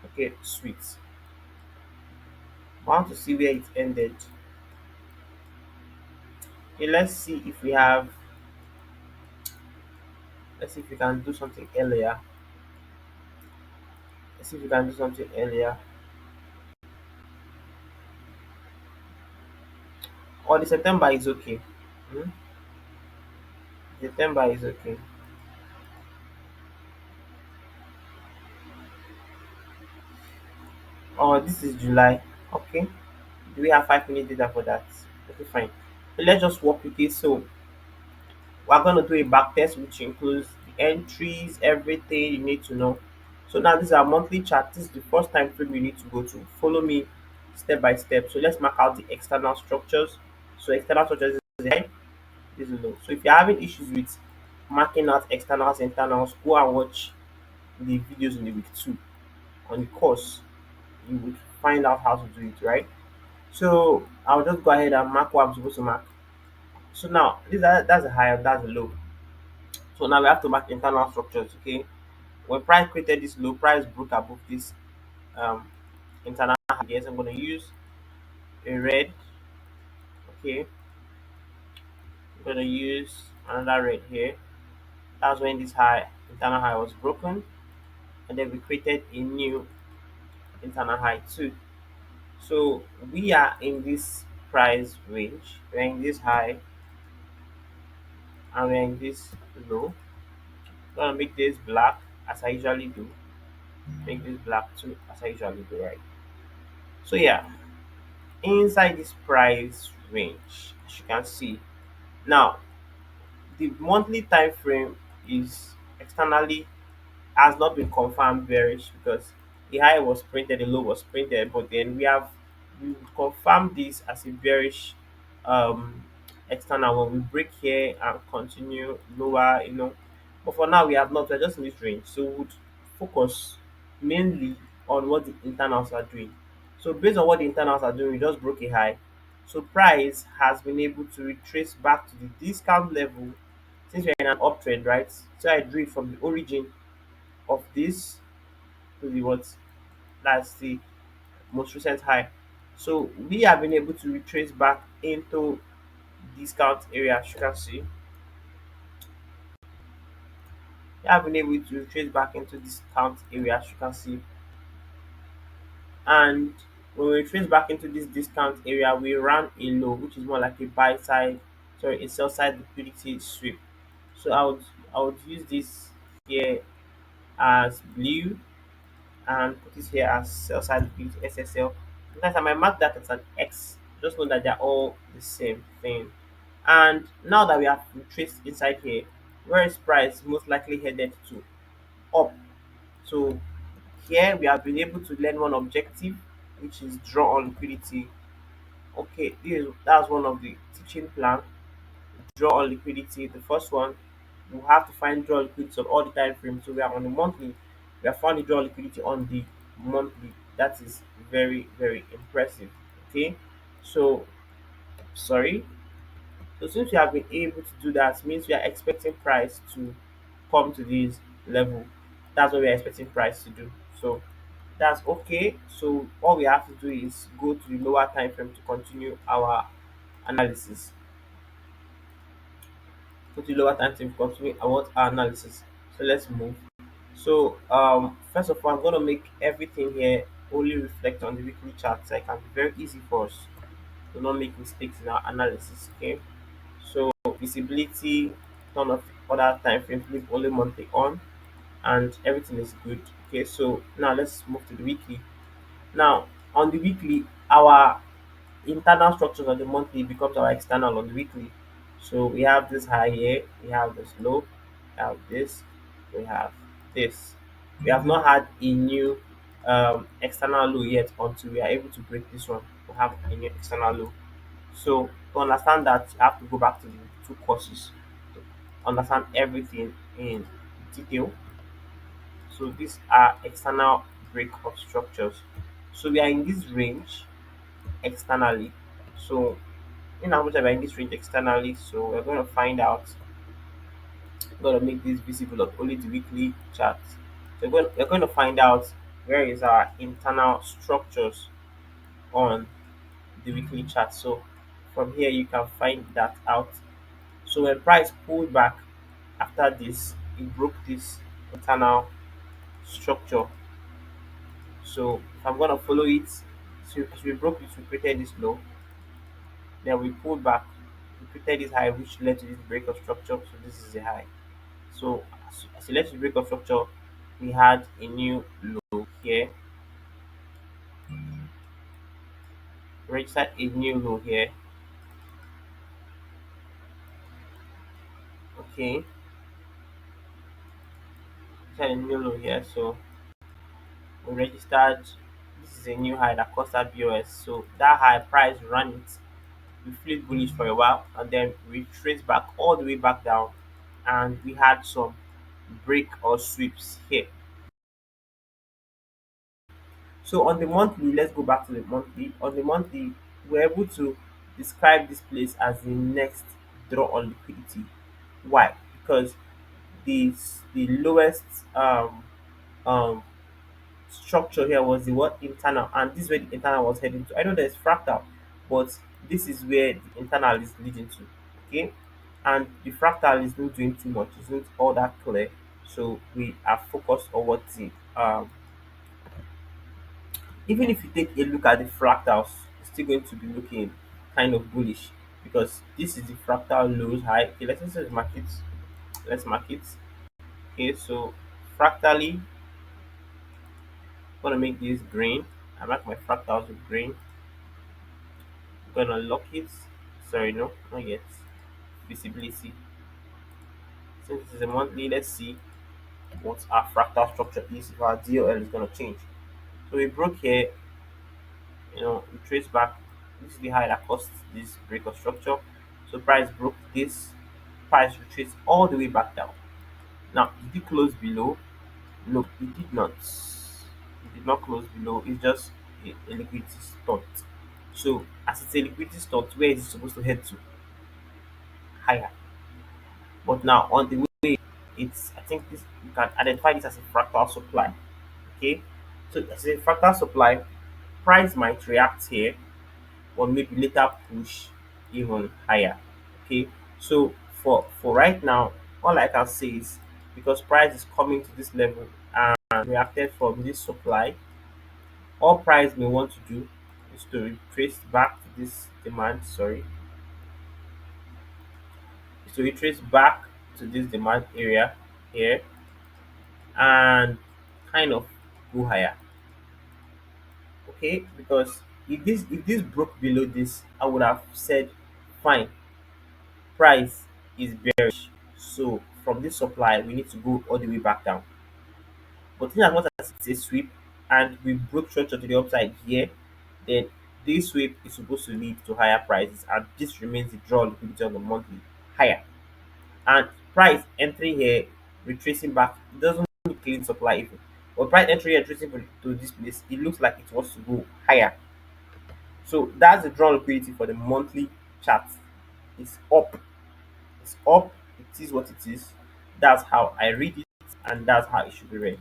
Okay, sweet. I want to see where it ended. Okay, let's see if we have, let's see if we can do something earlier. Let's see if we can do something earlier. Or the September is okay. Hmm? September is okay. Oh, this is July. Okay. Do we have 5 minutes data for that? Okay, fine. So let's just work with it. So we're going to do a back test which includes the entries, everything you need to know. So now this is our monthly chart. This is the first time frame you need to go to. Follow me step by step. So let's mark out the external structures. So external structures is high, this is low. So if you're having issues with marking out externals, internals, go and watch the videos in the week 2 on the course. You would find out how to do it, right? So I'll just go ahead and mark what I'm supposed to mark. So now that's a high and that's a low. So now we have to mark internal structures, okay? When price created this low, price broke above this um internal high. Yes, I'm gonna use a red, okay. I'm gonna use another red here. That's when this high internal high was broken, and then we created a new internal high too. So we are in this price range. We're in this high and we're in this low. I'm gonna make this black as I usually do. Make this black too as I usually do, right? So yeah, inside this price range, as you can see. Now the monthly time frame is externally has not been confirmed bearish because the high was printed, the low was printed, but then we confirmed this as a bearish um external when we break here and continue lower, you know. But for now we have not, we're just in this range. So we would focus mainly on what the internals are doing. So based on what the internals are doing, we just broke a high. So price has been able to retrace back to the discount level since we're in an uptrend, right? So I drew it from the origin of this to the what, that's the most recent high. So we have been able to retrace back into discount area, as you can see. We have been able to retrace back into discount area, as you can see. And when we trace back into this discount area, we ran a low, which is more like a buy side, sorry, a sell side liquidity sweep. So I would use this here as blue and put it here as sell side liquidity SSL. Sometimes I might mark that as an X. Just know that they're all the same thing. And now that we have traced inside here, where is price most likely headed to? Up. So here we have been able to learn one objective, which is draw on liquidity. Okay, that's one of the teaching plan. Draw on liquidity. The first one, we have to find draw liquidity on all the time frames. So we are on the monthly. We have found the draw liquidity on the monthly. That is very, very impressive. Okay, so sorry. So since we have been able to do that, means we are expecting price to come to this level. That's what we are expecting price to do. So that's okay. So all we have to do is go to the lower time frame to continue our analysis. Go to the lower time frame to continue our analysis. So let's move. So first of all, I'm gonna make everything here only reflect on the weekly chart so it can be very easy for us to not make mistakes in our analysis. Okay. So visibility, turn off other time frames, leave only monthly on, and everything is good. Okay, so now let's move to the weekly. Now on the weekly, our internal structures on the monthly becomes our external on the weekly. So we have this high here, we have this low, we have this, we have this. We have not had a new external low yet until we are able to break this one. We have a new external low. So to understand that, you have to go back to the two courses to understand everything in detail. So these are external breakup structures. So we are in this range externally. So in how much am I in this range externally. So we're going to find out. We're going to make this visible on only the weekly chart. So we're going to find out where is our internal structures on the weekly chart. So from here you can find that out. So when price pulled back after this, it broke this internal structure. So if I'm gonna follow it, so as we broke it, we created this low, then we pulled back, we created this high, which led to this break of structure. So this is a high. So as it led to the break of structure, we had a new low here, registered a new low here. Okay, registered a new low here. So we registered. This is a new high that cost that BOS. So that high price ran it. We flipped bullish for a while, and then we traced back all the way back down, and we had some break or sweeps here. So on the monthly, let's go back to the monthly. On the monthly, we're able to describe this place as the next draw on liquidity. Why? Because the lowest um um structure here was the word internal, and this is where the internal was heading to. I know there's fractal, but this is where the internal is leading to. Okay, and the fractal is not doing too much, it's not all that clear. So we are focused on what the even if you take a look at the fractals, it's still going to be looking kind of bullish because this is the fractal lows high. Okay, let's mark it. Let's mark it. Okay, so fractally, I'm gonna make this green. I mark my fractals with green. I'm gonna lock it. Sorry, no, not yet. Visibility. Since this is a monthly, let's see what our fractal structure is if our DOL is gonna change. So we broke here, we trace back. This is the high that caused this break of structure. So price broke this, price retraced all the way back down. Now, did it close below? No, it did not. It did not close below. It's just a liquidity stunt. So, as it's a liquidity stunt, where is it supposed to head to? Higher. But now, on the way, it's I think this you can identify this as a fractal supply. Okay, so as a fractal supply, price might react here or maybe later push even higher. Okay, so for right now, all I can say is because price is coming to this level and reacted from this supply, all price may want to do is to retrace back to this demand. Sorry, is to retrace back to this demand area here and kind of go higher. Okay, because if this broke below this, I would have said fine, price is bearish. So from this supply, we need to go all the way back down. But in as much as it's a sweep and we broke structure to the upside here, then this sweep is supposed to lead to higher prices, and this remains the draw liquidity on the monthly higher. And price entering here, retracing back, it doesn't look clean supply even. But price entering here, retracing to this place, it looks like it wants to go higher. So that's the draw liquidity for the monthly chart. It's up. It's up. It is what it is. That's how I read it, and that's how it should be read.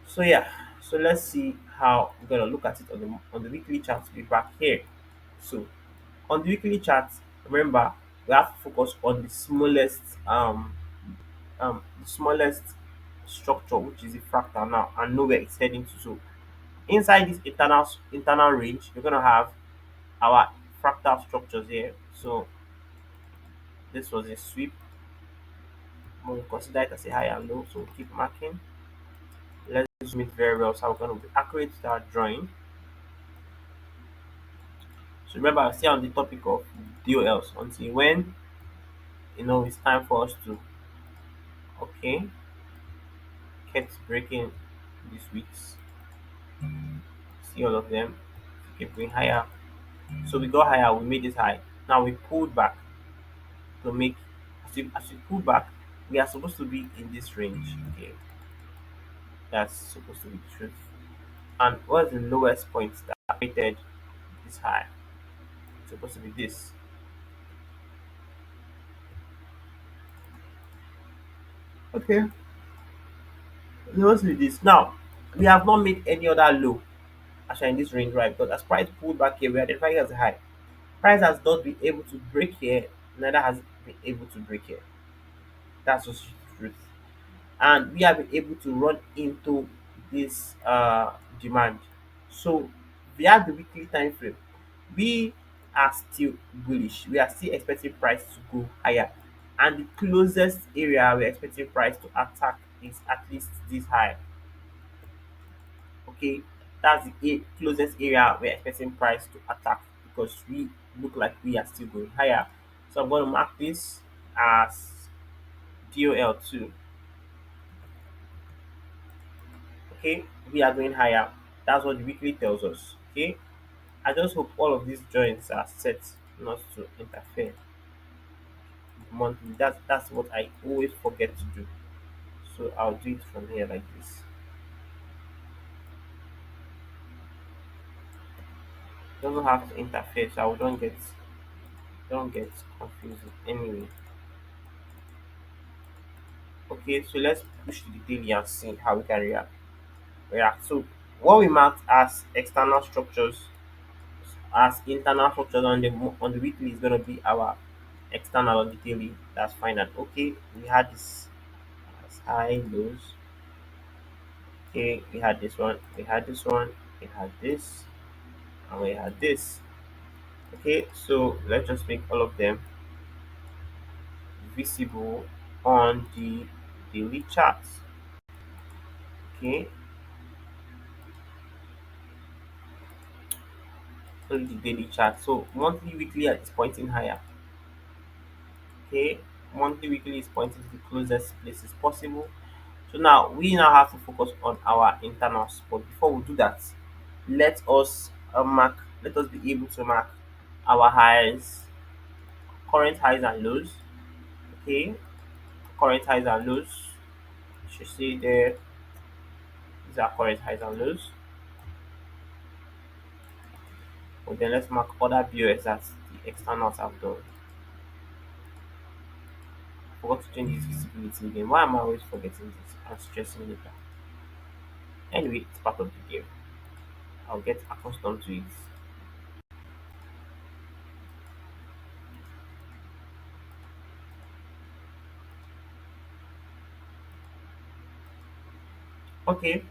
So yeah. So let's see how we're gonna look at it on the weekly chart. We're back here. So on the weekly chart, remember we have to focus on the smallest structure, which is the fractal now, and know where it's heading to. So inside this internal range, we're gonna have our fractal structures here. So this was a sweep. We'll consider it as a high and low. So we'll keep marking. Let's zoom it very well so we're going to be accurate with our drawing. So remember, I stay on the topic of DOLs until when it's time for us to okay kept breaking these weeks. See all of them keep going higher. So we got higher, we made this high. Now we pulled back to make as we pull back, we are supposed to be in this range. Okay, that's supposed to be the truth. And what's the lowest point that created this high? supposed to be this. Okay, it's supposed to be this. Now, we have not made any other low actually in this range, right? Because as price pulled back here, we identify it as a high. Price has not been able to break here, neither has it been able to break here. That's just the truth. And we have been able to run into this demand. So via the weekly time frame, we are still bullish. We are still expecting price to go higher. And the closest area we're expecting price to attack is at least this high. Okay, that's the closest area we're expecting price to attack because we look like we are still going higher. So I'm going to mark this as DOL2. Okay, we are going higher. That's what the weekly tells us. Okay, I just hope all of these joints are set not to interfere monthly. That's what I always forget to do. So I'll do it from here like this. Doesn't have to interfere, so I don't get confused anyway. Okay, so let's push to the daily and see how we can react. So what we marked as external structures, as internal structures on the weekly is gonna be our external on the daily. That's fine and okay. We had this as high lows. Okay, we had this one, we had this one, we had this, and we had this. Okay, so let's just make all of them visible on the daily charts. Okay, on the daily chart. So monthly, weekly is pointing higher. Okay, monthly, weekly is pointing to the closest places possible. So now we now have to focus on our internals. But before we do that, let us let us be able to mark our highs, current highs and lows. Okay, current highs and lows. You should see there, these are current highs and lows. But then let's mark other BOS that the externals have done. Forgot to change this visibility again. Why am I always forgetting this and stressing later? Anyway, it's part of the game. I'll get accustomed to it. Okay,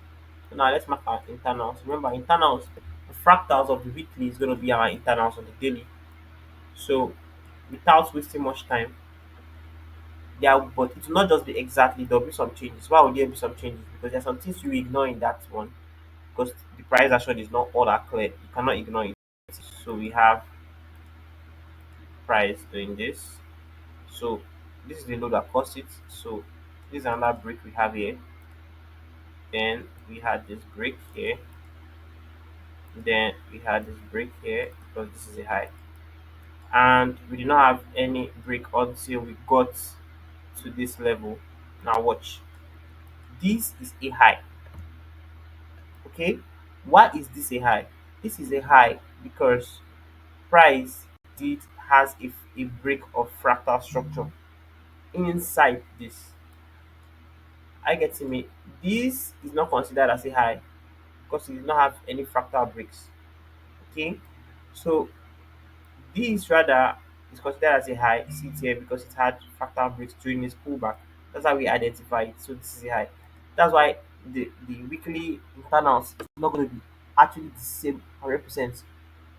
so now let's mark our internals. Remember, internals, the fractals of the weekly is going to be our internals on the daily. So, without wasting much time, but it will not just be exactly, there'll be some changes. Why would there be some changes? Because there's some things you ignore in that one because the price action is not all that clear. You cannot ignore it. So, we have price doing this. So, this is the load that caused it. So, this is another break we have here. Then we had this break here. Then we had this break here because this is a high. And we did not have any break until we got to this level. Now watch. This is a high. Okay? Why is this a high? This is a high because price did has a break of fractal structure inside this. I get to me. This is not considered as a high because it did not have any fractal breaks. Okay? So this rather is considered as a high seat here because it had fractal breaks during its pullback. That's how we identify it. So this is a high. That's why the weekly internals is not going to be actually the same 100%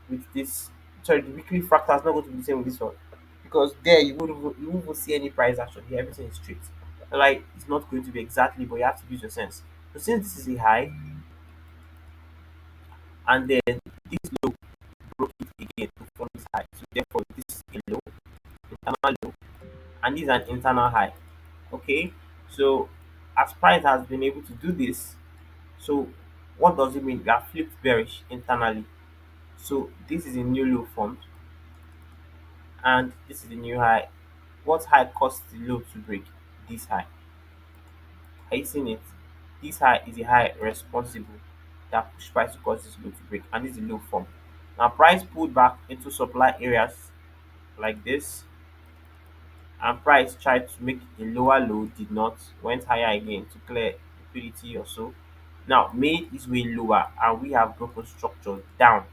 with this. Sorry, the weekly fractal is not going to be the same with this one because there you won't see any price action here. Everything is straight. So like it's not going to be exactly, but you have to use your sense. So since this is a high and then this low broke it again to form this high, so therefore this is a low, internal low, and this is an internal high. Okay, so as price has been able to do this, so what does it mean? We are flipped bearish internally. So this is a new low formed, and this is the new high. What high caused the low to break? This high. Are you seeing it? This high is a high responsible that push price to cause this low to break, and this is the low form. Now price pulled back into supply areas like this, and price tried to make a lower low, did not, went higher again to clear liquidity or so. Now made its way lower, and we have broken structure down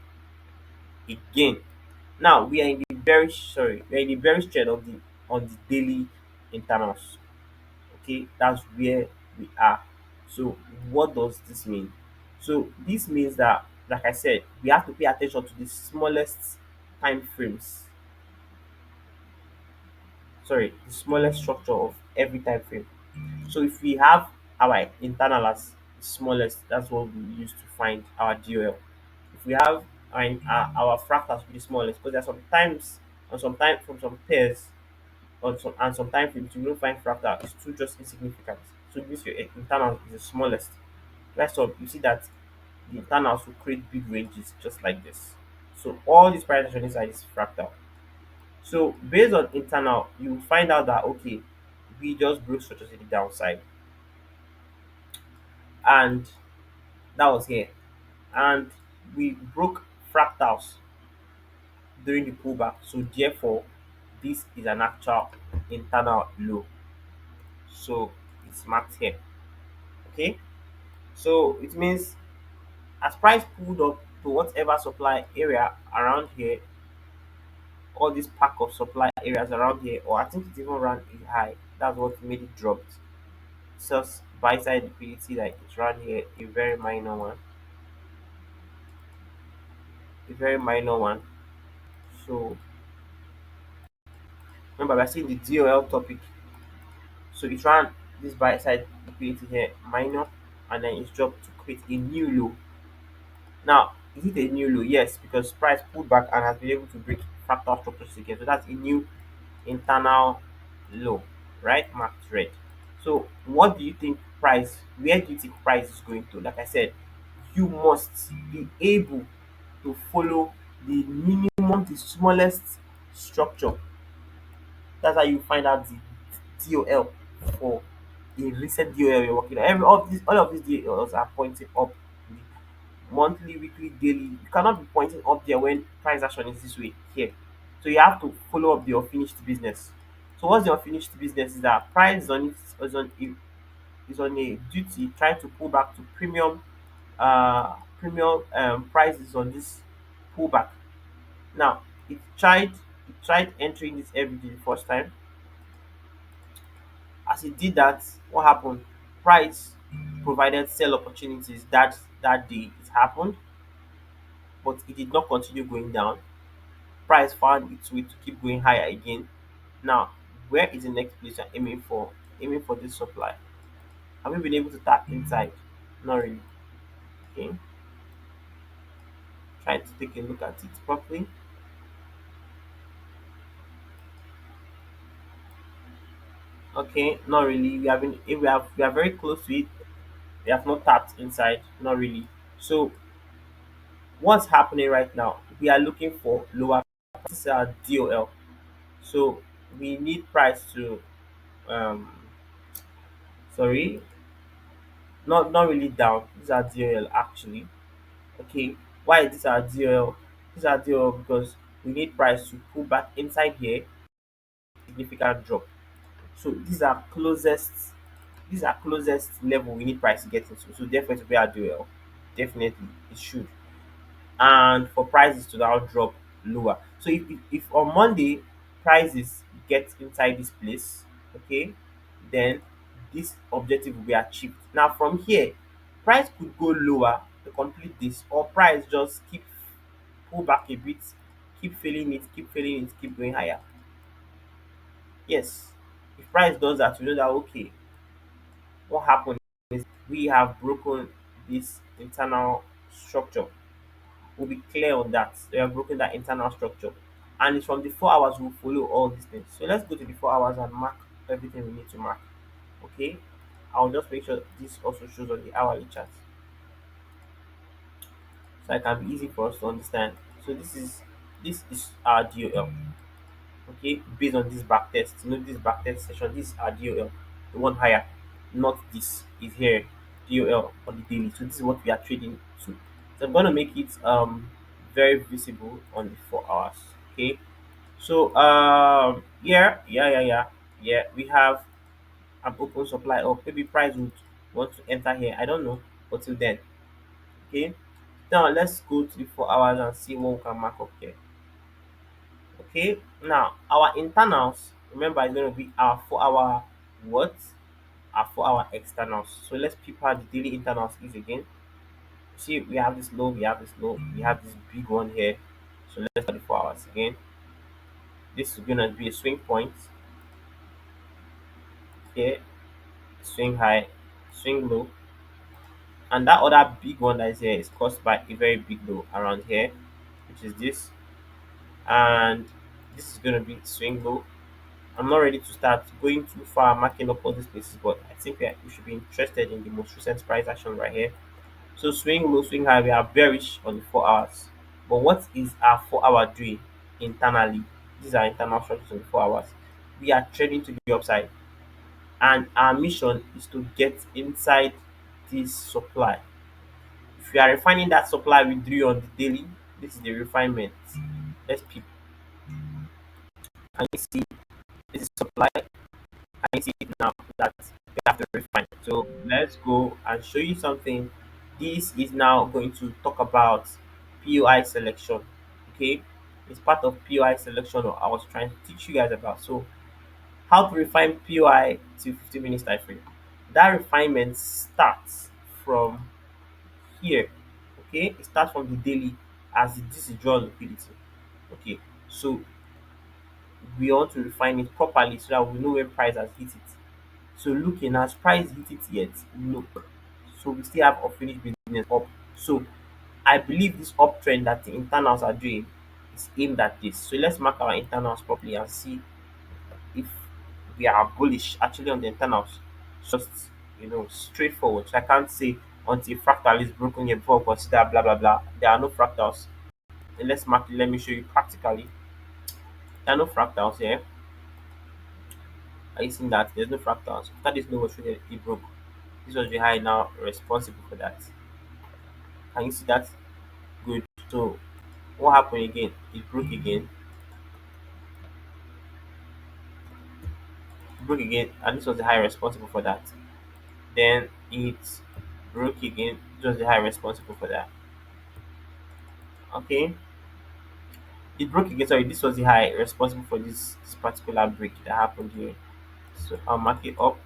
again. Now we are in the very sorry, we are in the very straight of the on the daily internals. Okay, that's where we are. So what does this mean? So this means that, like I said, we have to pay attention to the smallest time frames, sorry, the smallest structure of every time frame. So if we have our internal as the smallest, that's what we use to find our DOL. If we have our fractals with the smallest, because there are sometimes and sometimes from some pairs or some, and some time frames you will find fractal is too just insignificant. So this your internal is the smallest. Rest of you see that the internals will create big ranges just like this. So all these price action inside is fractal. So based on internal, you will find out that okay, we just broke structures in the downside, and that was here. And we broke fractals during the pullback. So therefore, this is an actual internal low. So it's marked here. Okay. So it means as price pulled up to whatever supply area around here, all this pack of supply areas around here, or I think it even ran a high. That's what made it drop. Just buy side liquidity like it ran here, a very minor one, a very minor one. So remember we're seeing the DOL topic. So it ran this buy side liquidity here, minor, and then it's dropped to create a new low. Now, is it a new low? Yes, because price pulled back and has been able to break fractal structures again. So that's a new internal low, right? Marked red. So what do you think price, where do you think price is going to? Like I said, you must be able to follow the minimum, the smallest structure. That's how you find out the DOL for a recent DOL you're working on. All of these DOLs are pointing up, monthly, weekly, daily. You cannot be pointing up there when price action is this way here. So you have to follow up the unfinished business. So what's the unfinished business is that price is on it is on a duty trying to pull back to premium prices on this pullback. Now it tried entering this every day the first time. As it did that, what happened? Price provided sell opportunities that day it happened, but it did not continue going down. Price found its way to keep going higher again. Now, where is the next place you're aiming for? Aiming for this supply. Have we been able to tap inside? Not really. Okay. Try to take a look at it properly. Okay, not really. We have been if we are very close to it. We have not tapped inside. Not really. So what's happening right now? We are looking for lower prices. This is our DOL. So we need price to um sorry, not really down. These are DOL actually. Okay, why is this our DOL? This is our DOL because we need price to pull back inside here, significant drop. So these are closest level we need price to get into. So definitely we are DOL. Definitely it should. And for prices to now drop lower. So if on Monday prices get inside this place, okay, then this objective will be achieved. Now from here, price could go lower to complete this, or price just keep pull back a bit, keep failing it, keep going higher. Yes, if price does that, we know that okay, what happened is we have broken this internal structure. We'll be clear on that. We have broken that internal structure. And it's from the 4 hours we'll follow all these things. So let's go to the 4 hours and mark everything we need to mark. Okay. I'll just make sure this also shows on the hourly chart. So it can be easy for us to understand. So this is our DOL. Okay, based on this back test. This back test session, this is our DOL. The one higher. Not this is here. DOL on the daily. So this is what we are trading to. So I'm gonna make it very visible on the 4 hours. Okay, so yeah, we have an open supply, or maybe price would want to enter here. I don't know, but till then, okay. Now let's go to the 4 hours and see what we can mark up here. Okay, now our internals, remember, is going to be our 4 hour what? Our 4 hour externals. So let's peep how the daily internals is again. See, we have this low, we have this low, we have this big one here. So let's start the 4 hours again. This is gonna be a swing point here, swing high, swing low, and that other big one that is here is caused by a very big low around here, which is this, and this is gonna be swing low. I'm not ready to start going too far marking up all these places, but I think we should be interested in the most recent price action right here. So swing low, swing high, we are bearish on the 4 hours. But what is our 4 hour doing internally? These are internal structures on the 4 hours. We are trading to the upside, and our mission is to get inside this supply. If we are refining that supply we drew on the daily, this is the refinement. Let's pick. Can you see this is supply? I see it now that we have to refine. So let's go and show you something. This is now going to talk about POI selection. Okay, it's part of POI selection I was trying to teach you guys about. So how to refine POI to 50 minutes time frame. That refinement starts from here. Okay, it starts from the daily as this is draw liquidity. Okay, so we want to refine it properly so that we know when price has hit it. So looking, as price hit it yet? No. So we still have unfinished business up. So I believe this uptrend that the internals are doing is aimed at this. So let's mark our internals properly and see if we are bullish actually on the internals. Just straightforward. So I can't say until fractal is broken here before we consider blah blah blah. There are no fractals. And let's mark it. Let me show you practically. There are no fractals here. Are you seeing that? There's no fractals. After this low was traded, it broke. This was the high now responsible for that. Can you see that? Good. So what happened again? It broke again. It broke again, and this was the high responsible for that. Then it broke again. This was the high responsible for that. Okay. It broke again. Sorry, this was the high responsible for this particular break that happened here. So I'll mark it up.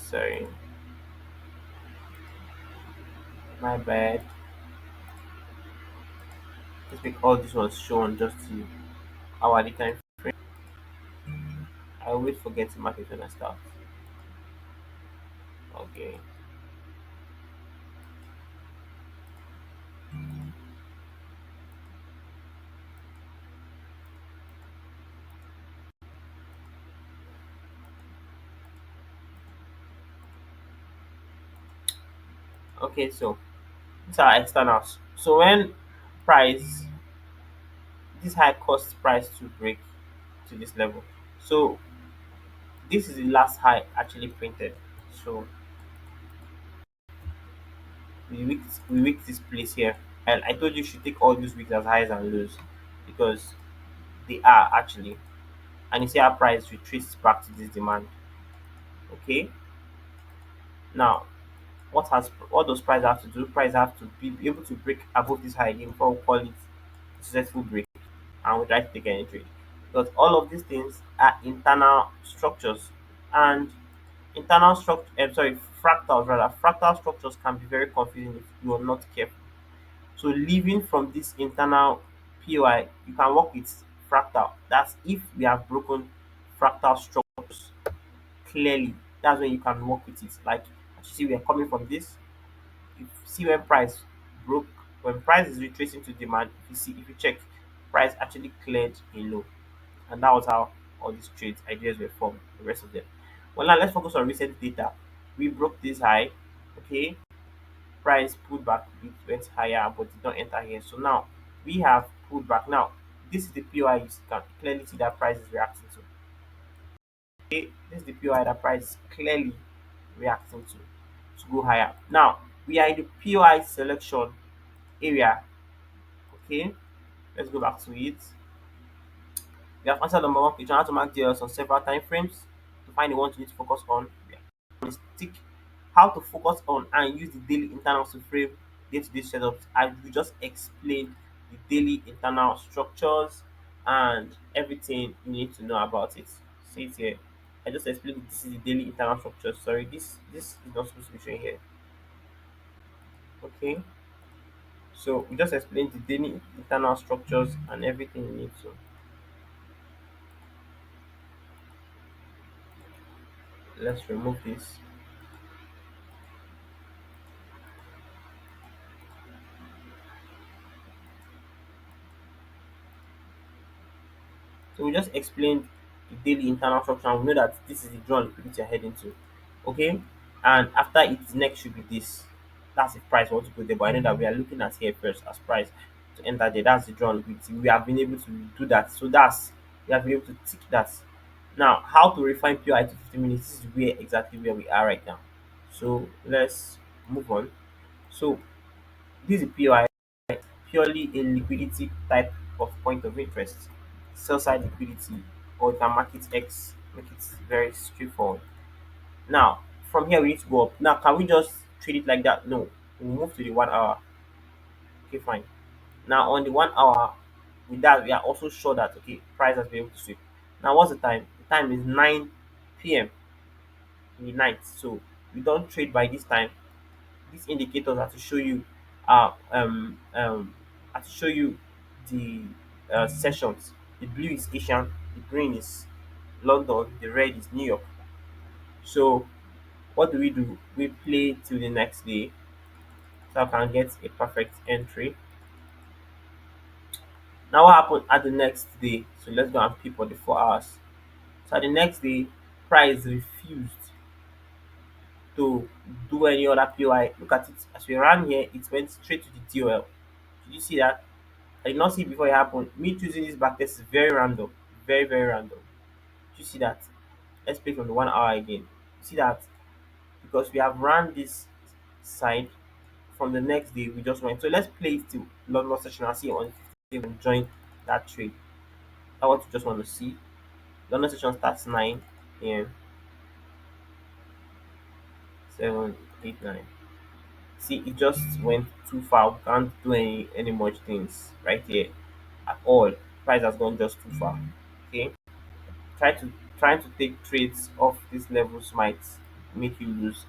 Sorry, my bad. Let's make all this was shown just to our time frame. I always forget to mark it when I start. Okay. Okay, so these are externals. So when price this high cost price to break to this level. So this is the last high actually printed. So we wicked this place here. And I told you should take all these wicks as highs and lows because they are actually. And you see our price retreats back to this demand. Okay. Now what does price have to do? Price have to be able to break above this high again before we call it successful break, and we try to take any trade. Because all of these things are internal structures, and internal structure sorry, fractals rather, fractal structures can be very confusing if you are not careful. So leaving from this internal POI, you can work with fractal. That's if we have broken fractal structures clearly. That's when you can work with it. Like as you see, we are coming from this. You see when price broke, when price is retracing to demand, if you check, price actually cleared a low. And that was how all these trades ideas were formed, the rest of them. Well, now let's focus on recent data. We broke this high, okay, price pulled back, it went higher but did not enter here. So now we have pulled back. Now this is the POI you can clearly see that price is reacting to. Okay, this is the POI that price is clearly reacting to go higher. Now we are in the POI selection area. Okay, let's go back to it. We have answered number one question, how to mark DLs on several time frames to find the ones you need to focus on. We have stick how to focus on and use the daily internals to frame day-to-day setups. I will just explain the daily internal structures and everything you need to know about it. See it here. I just explained this is the daily internal structure. Sorry, this is not supposed to be showing here. Okay. So we just explained the daily internal structures and everything you need to. Let's remove this. So we just explained the daily internal structure and we know that this is the drawn liquidity you're heading to. Okay? And after it, next should be this. That's the price we want to go there. But I know that we are looking at here first as price to enter there. That's the drawn liquidity. We have been able to do that. So that's we have been able to tick that. Now, how to refine POI to 50 minutes? This is where exactly where we are right now. So let's move on. So this is POI, purely a liquidity type of point of interest. Sell side liquidity, or you can market X, make it very straightforward. Now, from here we need to go up. Now, can we just treat it like that? No. We'll move to the 1 hour. Okay, fine. Now, on the 1 hour, with that, we are also sure that okay, price has been able to sweep. Now, what's the time? The time is 9 p.m. in the night. So we don't trade by this time. These indicators are to show you are to show you the sessions. The blue is Asian, the green is London, the red is New York. So what do? We play till the next day so I can get a perfect entry. Now what happened at the next day? So let's go and peep for the 4 hours. So at the next day, price refused to do any other POI. Look at it. As we ran here, it went straight to the TOL. Did you see that? I did not see it before it happened. Me choosing this backtest is very random. Very, very random. You see that? Let's play from the 1 hour again. See that? Because we have run this side from the next day, we just went. So let's play it to London session and see on 15 and join that trade. That's what you just want to see. London session starts 9 a.m. 7, 8, 9. See, it just went too far. We can't do any much things right here at all. Price has gone just too far. Okay. try to Trying to take trades off these levels might make you lose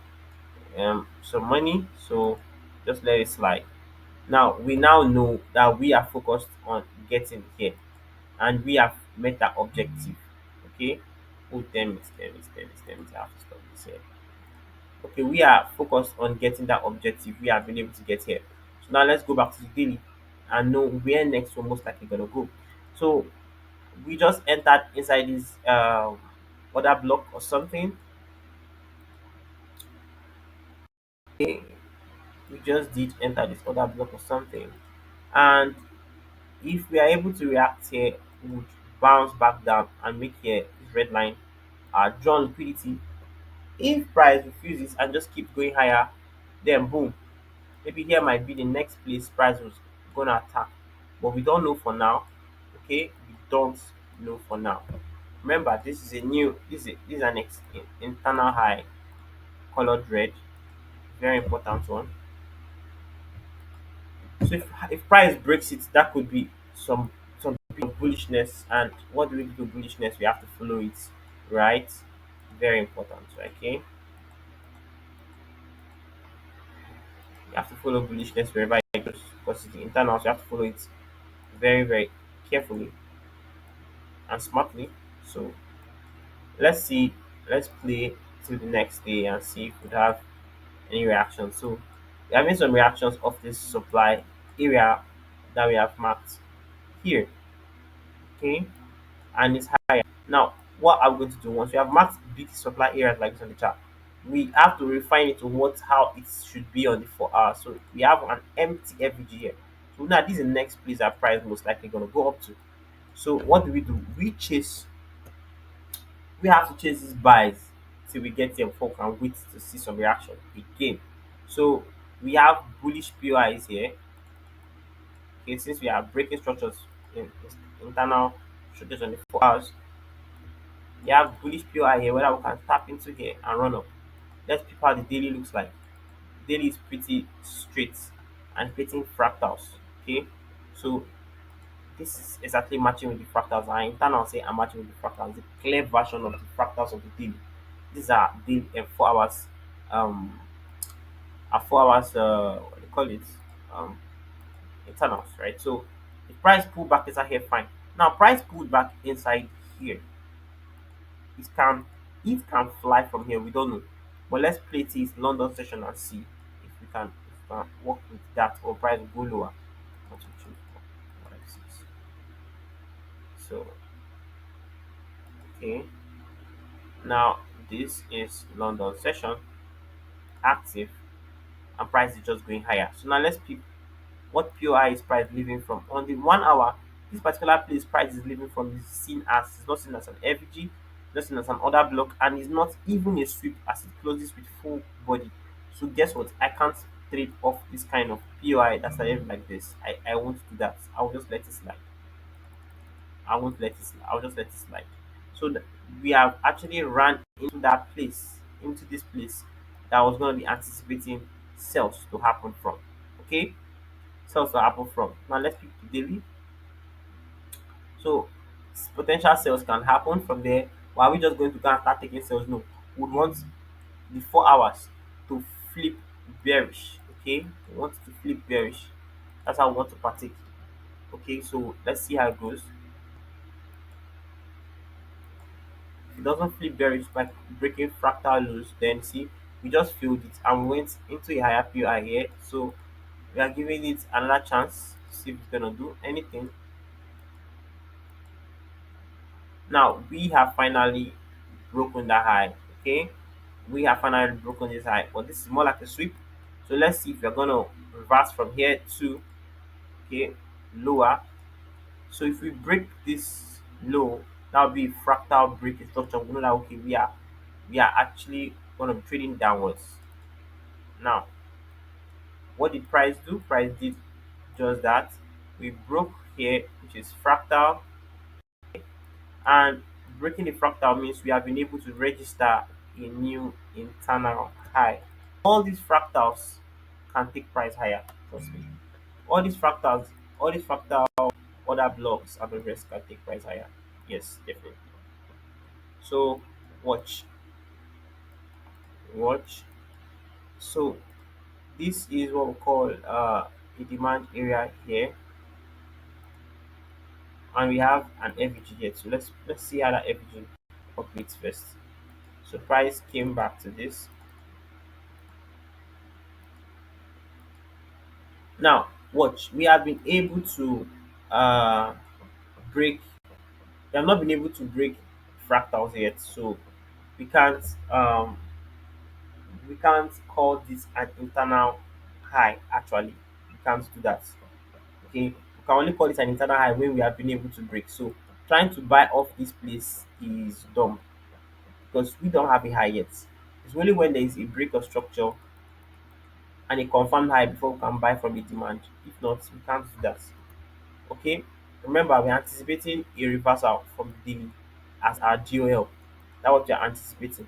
some money, so just let it slide. Now we now know that we are focused on getting here and we have met that objective. Okay. Oh, damn it, damn it, damn it, damn it, I have to stop this here. Okay, we are focused on getting that objective. We have been able to get here. So now let's go back to the daily and know where next we're most likely gonna go. So we just entered inside this other block or something. Okay, we just did enter this other block or something, and if we are able to react here, we would bounce back down and make here this red line our drawn liquidity. If price refuses and just keep going higher, then boom, maybe here might be the next place price was gonna attack, but we don't know for now. Okay, we don't know for now. Remember, this is a new this is an internal high, colored red, very important one. So if price breaks it, that could be some bit of bullishness. And what do we do to bullishness? We have to follow it, right? Very important. Okay, you have to follow bullishness wherever it goes because it's the internal. So you have to follow it very very carefully and smartly. So let's see. Let's play till the next day and see if we have any reaction. So we're having some reactions of this supply area that we have marked here. Okay, and it's higher. Now, what are we going to do once we have marked big supply areas like this on the chart? We have to refine it to what how it should be on the 4 hours. So we have an empty FVG here. So now this is the next place our price most likely gonna go up to. So what do? We have to chase these buys till we get here before we can wait to see some reaction again. So We have bullish POIs here. Okay, since we are breaking structures in internal structures on the 4 hours, we have bullish POI here whether we can tap into here and run up. Let's peep how the daily looks like. Daily is pretty straight and creating fractals. Okay, so this is exactly matching with the fractals. Our internal say I'm matching with the fractals, the clear version of the fractals of the daily. These are daily 4 hours, um, 4 hours. What do you call it? Um, internals, right? So if price pull back inside here, fine. Now price pulled back inside here. It can fly from here. We don't know, but let's play this London session and see if we can work with that or price will go lower. One, two, three, four, five, six. So okay, now this is London session active and price is just going higher. So now let's pick what POI is price leaving from. On the 1 hour, this particular place price is leaving from is seen as, it's not seen as an FG, not seen as an order block, and it's not even a sweep as it closes with full body. So guess what? I can't trade off this kind of POI that's started like this. I won't do that. I'll just let it slide. I won't let it slide. I'll just let it slide. So we have actually ran into that place, into this place that was going to be anticipating sales to happen from. Okay, sales to happen from. Now let's pick the daily. So potential sales can happen from there. Why are we just going to go and start taking sales? No, we would want the 4 hours to flip bearish. Okay, we want it to flip bearish. That's how we want to partake. Okay, so let's see how it goes. If it doesn't flip bearish by breaking fractal lows, then see we just filled it and we went into a higher PI here. So we are giving it another chance to see if it's gonna do anything. Now we have finally broken that high. Okay, we have finally broken this high, but this is more like a sweep. So let's see if we're gonna reverse from here to, okay, lower. So if we break this low, that will be fractal break structure. We know that okay, we are actually gonna be trading downwards. Now, what did price do? Price did just that. We broke here, which is fractal, and breaking the fractal means we have been able to register a new internal high. All these fractals can take price higher, trust me. All these fractals, all these fractal other blocks and the rest can take price higher. Yes, definitely. So watch, watch. So this is what we call a demand area here, and we have an FVG here. So let's see how that FVG operates first. So price came back to this. Now watch, we have been able to uh break. We have not been able to break fractals yet, so we can't um we can't call this an internal high. Actually, we can't do that. Okay, we can only call it an internal high when we have been able to break. So trying to buy off this place is dumb because we don't have a high yet. It's only when there is a break of structure and a confirmed high before we can buy from the demand. If not, we can't do that. Okay, remember we're anticipating a reversal from the daily as our GOL. That's what you're anticipating.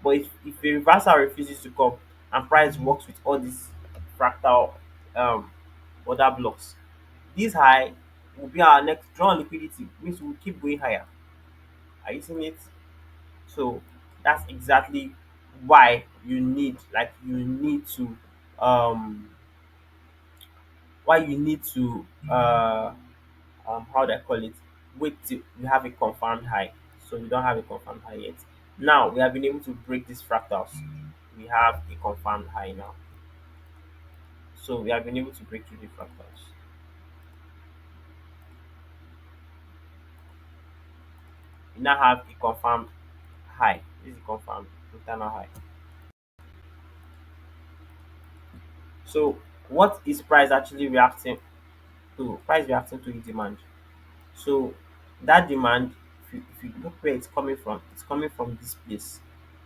But if a reversal refuses to come and price works with all these fractal um other blocks, this high will be our next draw on liquidity, means we'll keep going higher. Are you seeing it? So that's exactly why you need to um how do I call it? Wait till we have a confirmed high. So we don't have a confirmed high yet. Now we have been able to break these fractals. We have a confirmed high now. So we have been able to break through the fractals. We now have a confirmed high. This is a confirmed internal high. So what is price actually reacting to? Price reacting to the demand. So that demand, if you look where it's coming from this place,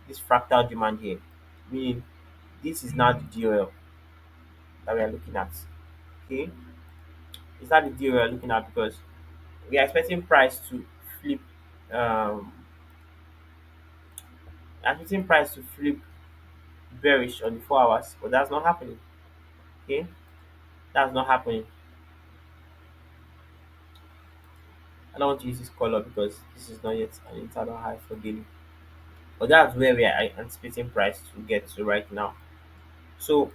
this fractal demand here. Meaning this is now the GOL. that we are looking at. Okay, is that the deal we are looking at? Because we are expecting price to flip, um expecting price to flip bearish on the 4 hours, but that's not happening. Okay, that's not happening. I don't want to use this color because this is not yet an internal high for daily, but that's where we are anticipating price to get to right now. So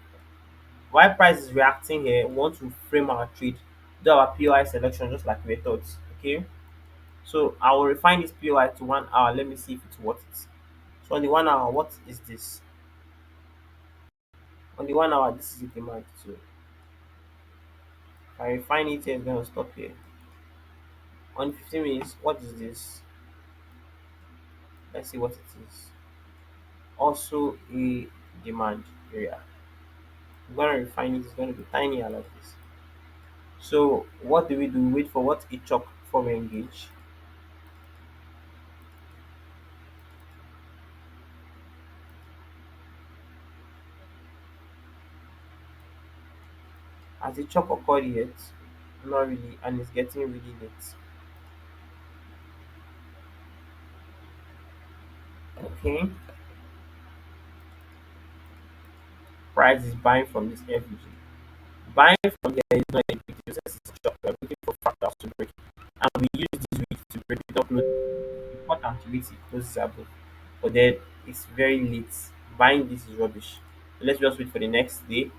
while price is reacting here, we want to frame our trade, do our POI selection just like we thought. Okay, so I will refine this POI to 1 hour. Let me see if it's worth it. So on the 1 hour, what is this? On the 1 hour, this is the demand. So if I refine it here, it's going to stop here. On 15 minutes, what is this? Let's see what it is. Also a demand area. I'm going to refine it. It's going to be tiny like this. So what do? We wait for what a chalk before we engage. Has the chalk occurred yet? Not really, and it's getting really late. Okay, price is buying from this FUG. Buying from here is not a big deal. Since it's chalk, we're looking for fractals to break, and we use this week to break it up. Important to wait till it closes above, but then it's very late. Buying this is rubbish. So let's just wait for the next day.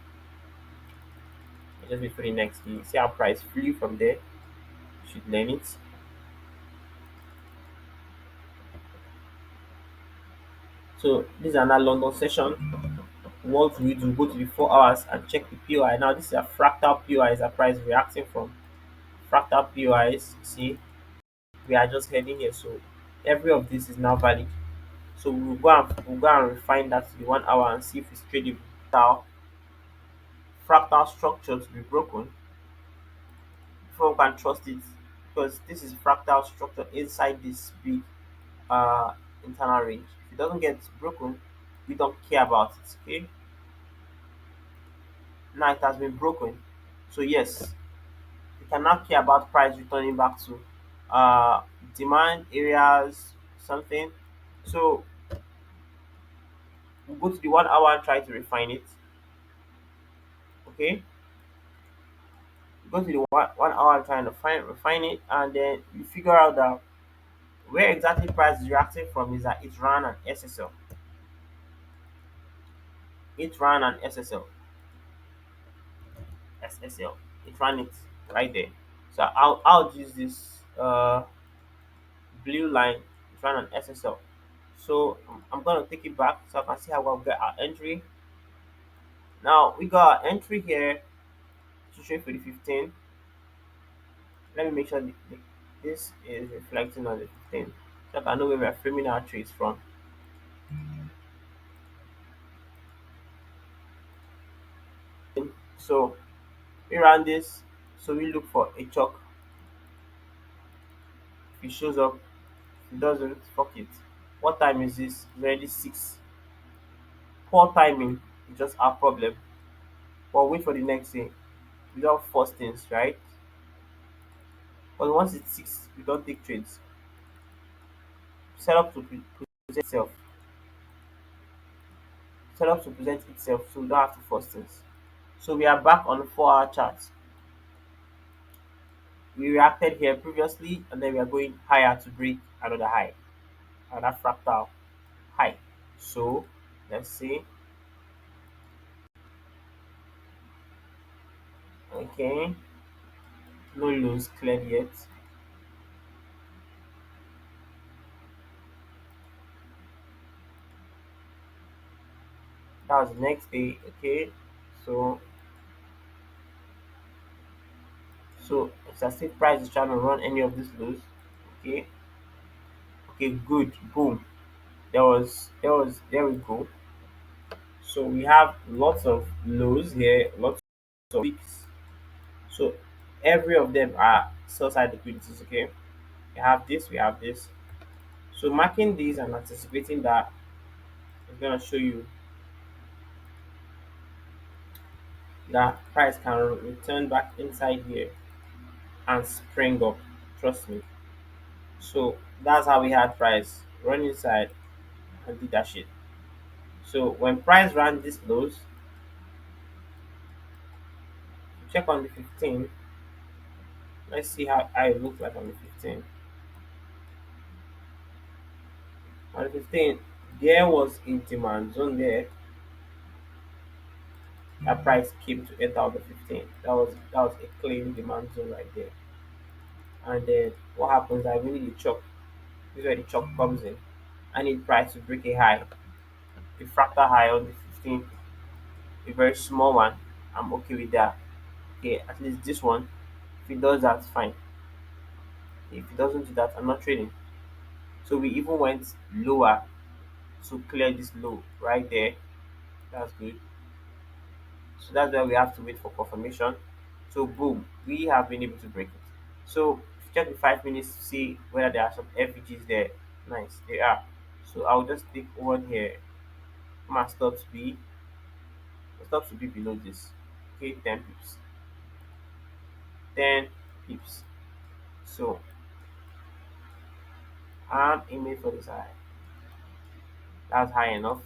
Let's just wait for the next day. See how price flew from there. Should learn it. So this is another London session. What we do, go to the 4 hours and check the POI. Now this is a fractal POI, is a price reacting from fractal POIs. See, we are just heading here. So every of this is now valid. So we'll go and refine that to the 1 hour and see if it's tradable. Now fractal structure to be broken before we can trust it, because this is fractal structure inside this big uh internal range. If it doesn't get broken, we don't care about it. Okay, now it has been broken. So yes, we can now care about price returning back to uh demand areas, something. So we'll go to the 1 hour and try to refine it. Okay, go to the one hour and try and refine it, and then you figure out that where exactly price is reacting from is that it ran an SSL. It ran an SSL. It ran it right there. So I'll use this blue line. It ran an SSL. So I'm gonna take it back so I can see how we'll get our entry. Now we got our entry here to trade for the 15. Let me make sure this is reflecting on the 15 so I can know where we're framing our trades from. So we run this. So we look for a chalk. If it shows up, if it doesn't, fuck it. What time is this? It's already 6. Poor timing is just our problem. But wait for the next day. We don't force things, right? But once it's 6, we don't take trades. Set up to present itself. Set up to present itself, so we don't have to force things. So we are back on the 4 hour chart. We reacted here previously, and then we are going higher to break another high, another fractal high. So let's see. Okay, no lows cleared yet. That was the next day. Okay, so it's as if price is trying to run any of these lows. Okay, okay, good. Boom. There we go. So we have lots of lows here, lots of peaks. So every of them are sell side liquidities. Okay, we have this, we have this. So marking these and anticipating that is gonna show you that price can return back inside here and spring up. Trust me. So that's how we had price run inside and did that shit. So when price ran this lows, check on the 15. Let's see how it looks like on the 15. On the 15, there was a demand zone there. That price came to enter out the 15. That was a clean demand zone right there. And then what happens? I really need chop. This is where the chop comes in. I need price to break a high, a fractal high on the 15, a very small one. I'm okay with that. Okay, at least this one. If it does that, fine. If it doesn't do that, I'm not trading. So we even went lower to clear this low right there. That's good. So that's why we have to wait for confirmation. So boom, we have been able to break it. So if you check the 5 minutes to see whether there are some FVGs there. Nice, they are. So I'll just take one here. My stops to be below this. Okay, 10 pips. 10 pips. So I'm aiming for this high. That's high enough.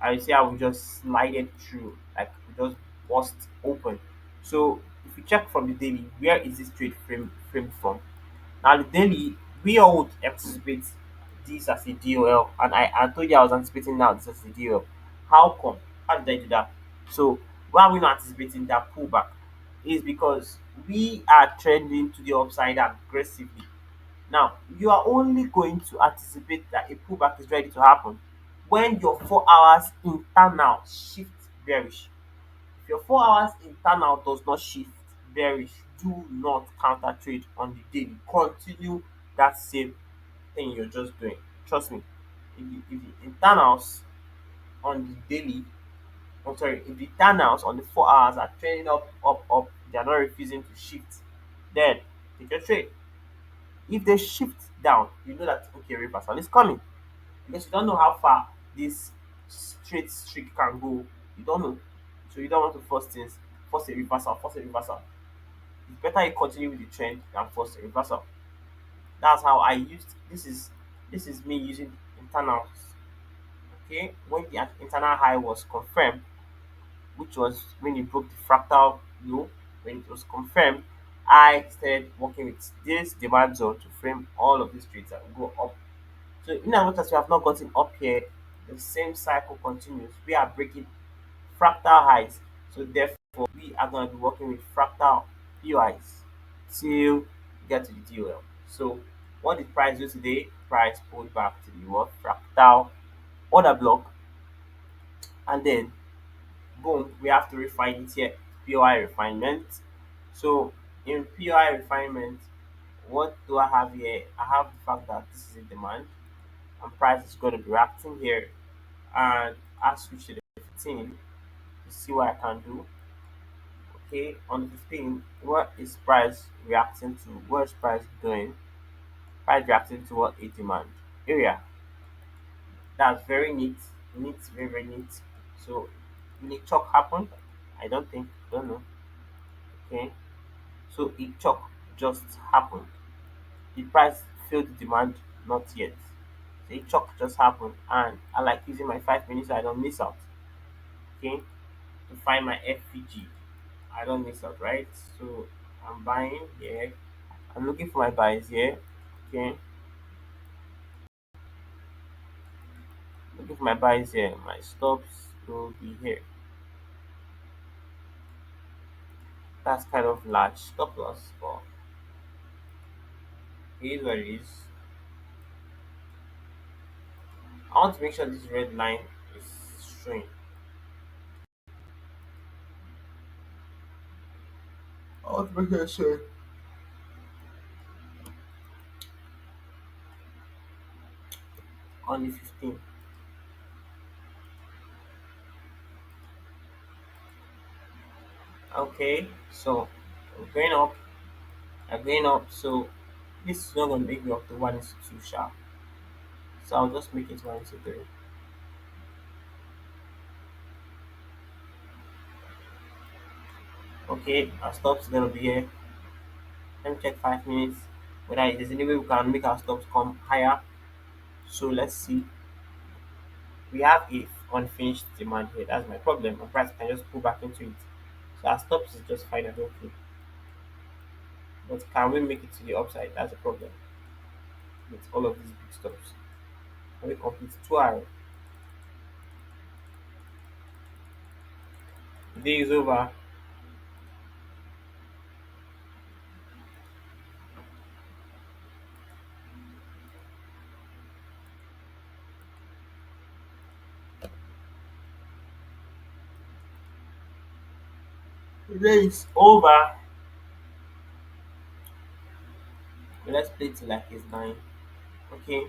I see how we just slide it through, like we just bust open. So if you check from the daily, where is this trade framed from? Now the daily, we all would anticipate this as a DOL, and I told you I was anticipating now this as a DOL. How come? How did I do that? So why are we not anticipating that pullback? Is because we are trending to the upside aggressively. Now, you are only going to anticipate that a pullback is ready to happen when your 4 hours internal shifts bearish. If your 4 hours internal does not shift bearish, do not counter trade on the daily. Continue that same thing you're just doing. Trust me. If the internals on the daily, I'm sorry, if the internals on the 4 hours are trending up, up, up, they are not refusing to shift, then take your trade. If they shift down, you know that okay, reversal is coming because you don't know how far this straight streak can go. You don't know, so you don't want to force things, force a reversal, force a reversal. It's better you continue with the trend than force a reversal. That's how I used. This is me using internals. Okay, when the internal high was confirmed, which was when it broke the fractal low, when it was confirmed, I started working with this demand zone to frame all of these trades that will go up. So in as much as we have not gotten up here, the same cycle continues. We are breaking fractal highs. So therefore, we are going to be working with fractal POIs till we get to the DOL. So what did price do today? Price pulled back to the what fractal order block, and then boom, we have to refine it here. POI refinement. So in POI refinement, what do I have here? I have the fact that this is a demand and price is going to be reacting here, and I switch to the 15 to see what I can do. Okay, on the 15, what is price reacting to? What is price doing? Price reacting to what? A demand area. That's very neat. Neat, very, very neat. So will a chalk happen? I don't think, don't know. Okay, so a chalk just happened. The price failed the demand, not yet. So a chalk just happened, and I like using my 5 minutes so I don't miss out. Okay, to find my FPG. I don't miss out, right? So I'm buying here. I'm looking for my buys here. Okay, looking for my buys here. My stops will be here. That's kind of large stop loss, but it is what it is. I want to make sure this red line is showing. I want to make sure it's showing on the 15. Okay, so I'm going up. I'm going up. So this is not going to make me up to 1 is 2 sharp. So I'll just make it 1 is 3. Okay, our stops gonna be here. Let me check 5 minutes whether there's any way we can make our stops come higher. So let's see. We have a unfinished demand here. That's my problem. My price can just pull back into it. So our stops is just fine and okay. But can we make it to the upside? That's a problem with all of these big stops. Can we complete 2 hours? The day is over. The day is over. So let's play till like it's 9. Okay.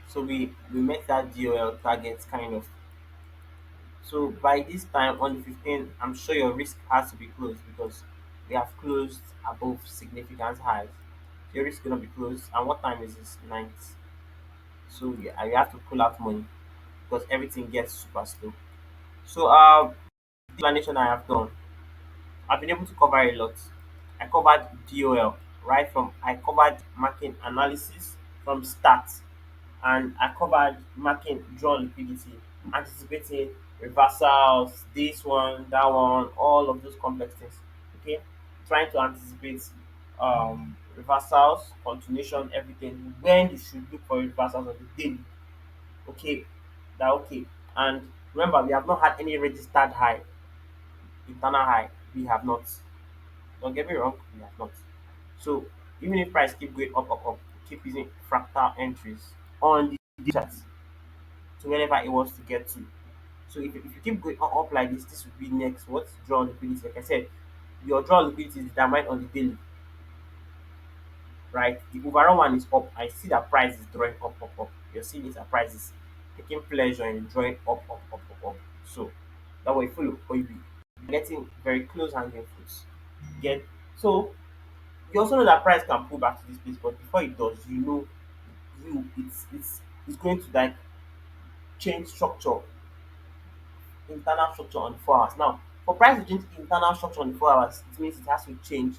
So we met that DOL target kind of. So by this time on the 15th, I'm sure your risk has to be closed because we have closed above significant highs. Your risk is gonna be closed. And what time is this? Night. So yeah, you have to pull out money because everything gets super slow. So explanation I have done, I've been able to cover a lot. I covered DOL right from I covered market analysis from start, and I covered market draw liquidity, anticipating reversals, this one, that one, all of those complex things. Okay, trying to anticipate reversals, continuation, everything. When you should look for reversals on the daily. Okay, that okay. And remember, we have not had any registered high, internal high. We have not. Don't get me wrong, we have not. So even if price keep going up, keep using fractal entries on the charts to wherever it wants to get to. So if you keep going up like this will be next. What's draw liquidity? Like I said, your draw liquidity is determined on the daily, right? The overall one is up. I see that price is drawing up. You're seeing this that price is taking pleasure in drawing up. So that way follow or you be getting very close hanging fruits. Get so you also know that price can pull back to this place, but before it does, you know it's going to like change structure, internal structure on the 4 hours. Now, for price to change internal structure on the 4 hours, it means it has to change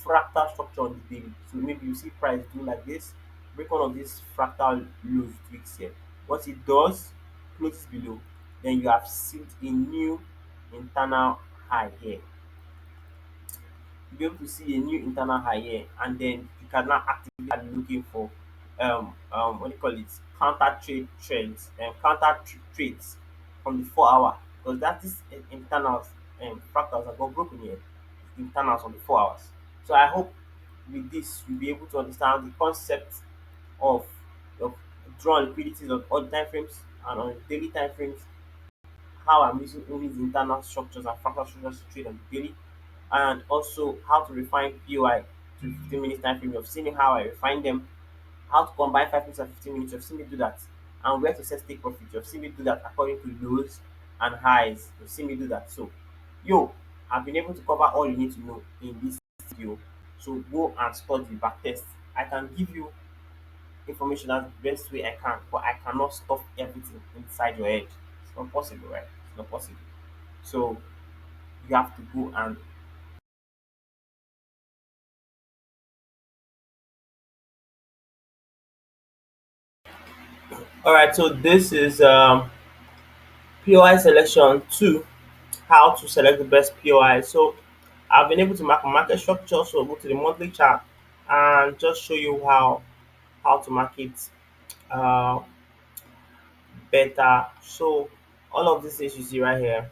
fractal structure on the daily. So maybe you see price do like this, break one of these fractal lows tweaks here. Once it does, closes below, then you have seen a new internal high here. You'll be able to see a new internal high here, and then you can now actively start looking for what do you call it, counter trade trends and trades from the 4 hour, because that is internals and fractals that got broken here, internals on the 4 hours. So I hope with this you'll be able to understand the concept of of drawn liquidities on all the time frames and on daily time frames, how I'm using all these internal structures and fractal structures to trade on the daily, and also how to refine POI to 15 minutes time frame. You've seen how I refine them, how to combine 5 minutes and 15 minutes. You've seen me do that, and where to set take profit. You've seen me do that according to lows and highs. You've seen me do that. So, yo, I've been able to cover all you need to know in this video. So go and study back test. I can give you information as the best way I can, but I cannot stuff everything inside your head. It's not possible, right? It's not possible. So you have to go and all right. So this is POI selection 2, how to select the best POI. So I've been able to mark a market structure. So go to the monthly chart and just show you how to market uh, better. So all of these things you see right here,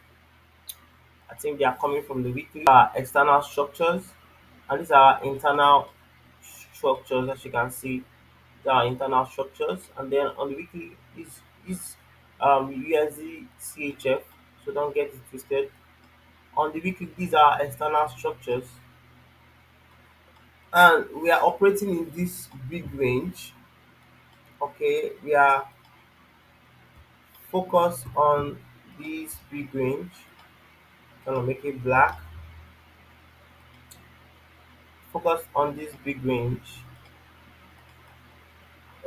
I think they are coming from the weekly external structures, and these are internal structures. As you can see, they are internal structures, and then on the weekly is USD CHF. So don't get it twisted. On the weekly, these are external structures, and we are operating in this big range. Okay, we are focused on this big range. Gonna make it black. Focus on this big range,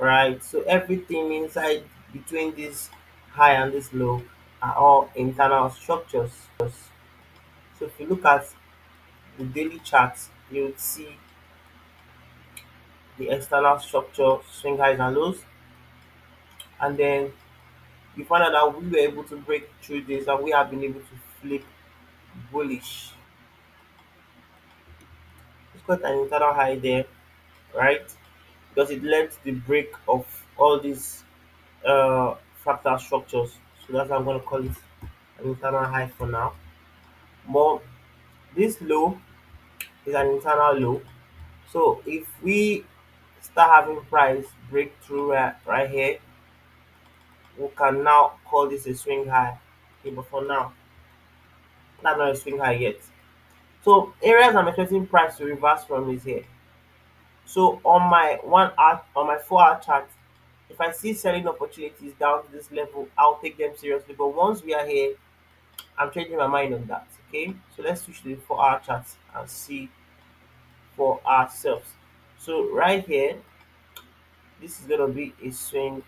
right? So everything inside between this high and this low are all internal structures. So if you look at the daily chart, you would see the external structure, swing highs and lows, and then you find out that we were able to break through this and we have been able to flip bullish. It's quite an internal high there, right? Because it led to the break of all these fractal structures. So that's what I'm going to call it an internal high for now. But this low is an internal low. So if we start having price breakthrough right here, we can now call this a swing high. Okay, but for now, that's not a swing high yet. So areas I'm expecting price to reverse from is here. So on my 1 hour, on my 4 hour chart, if I see selling opportunities down to this level, I'll take them seriously. But once we are here, I'm changing my mind on that. Okay, so let's switch to the 4 hour chart and see for ourselves. So right here, this is gonna be a swing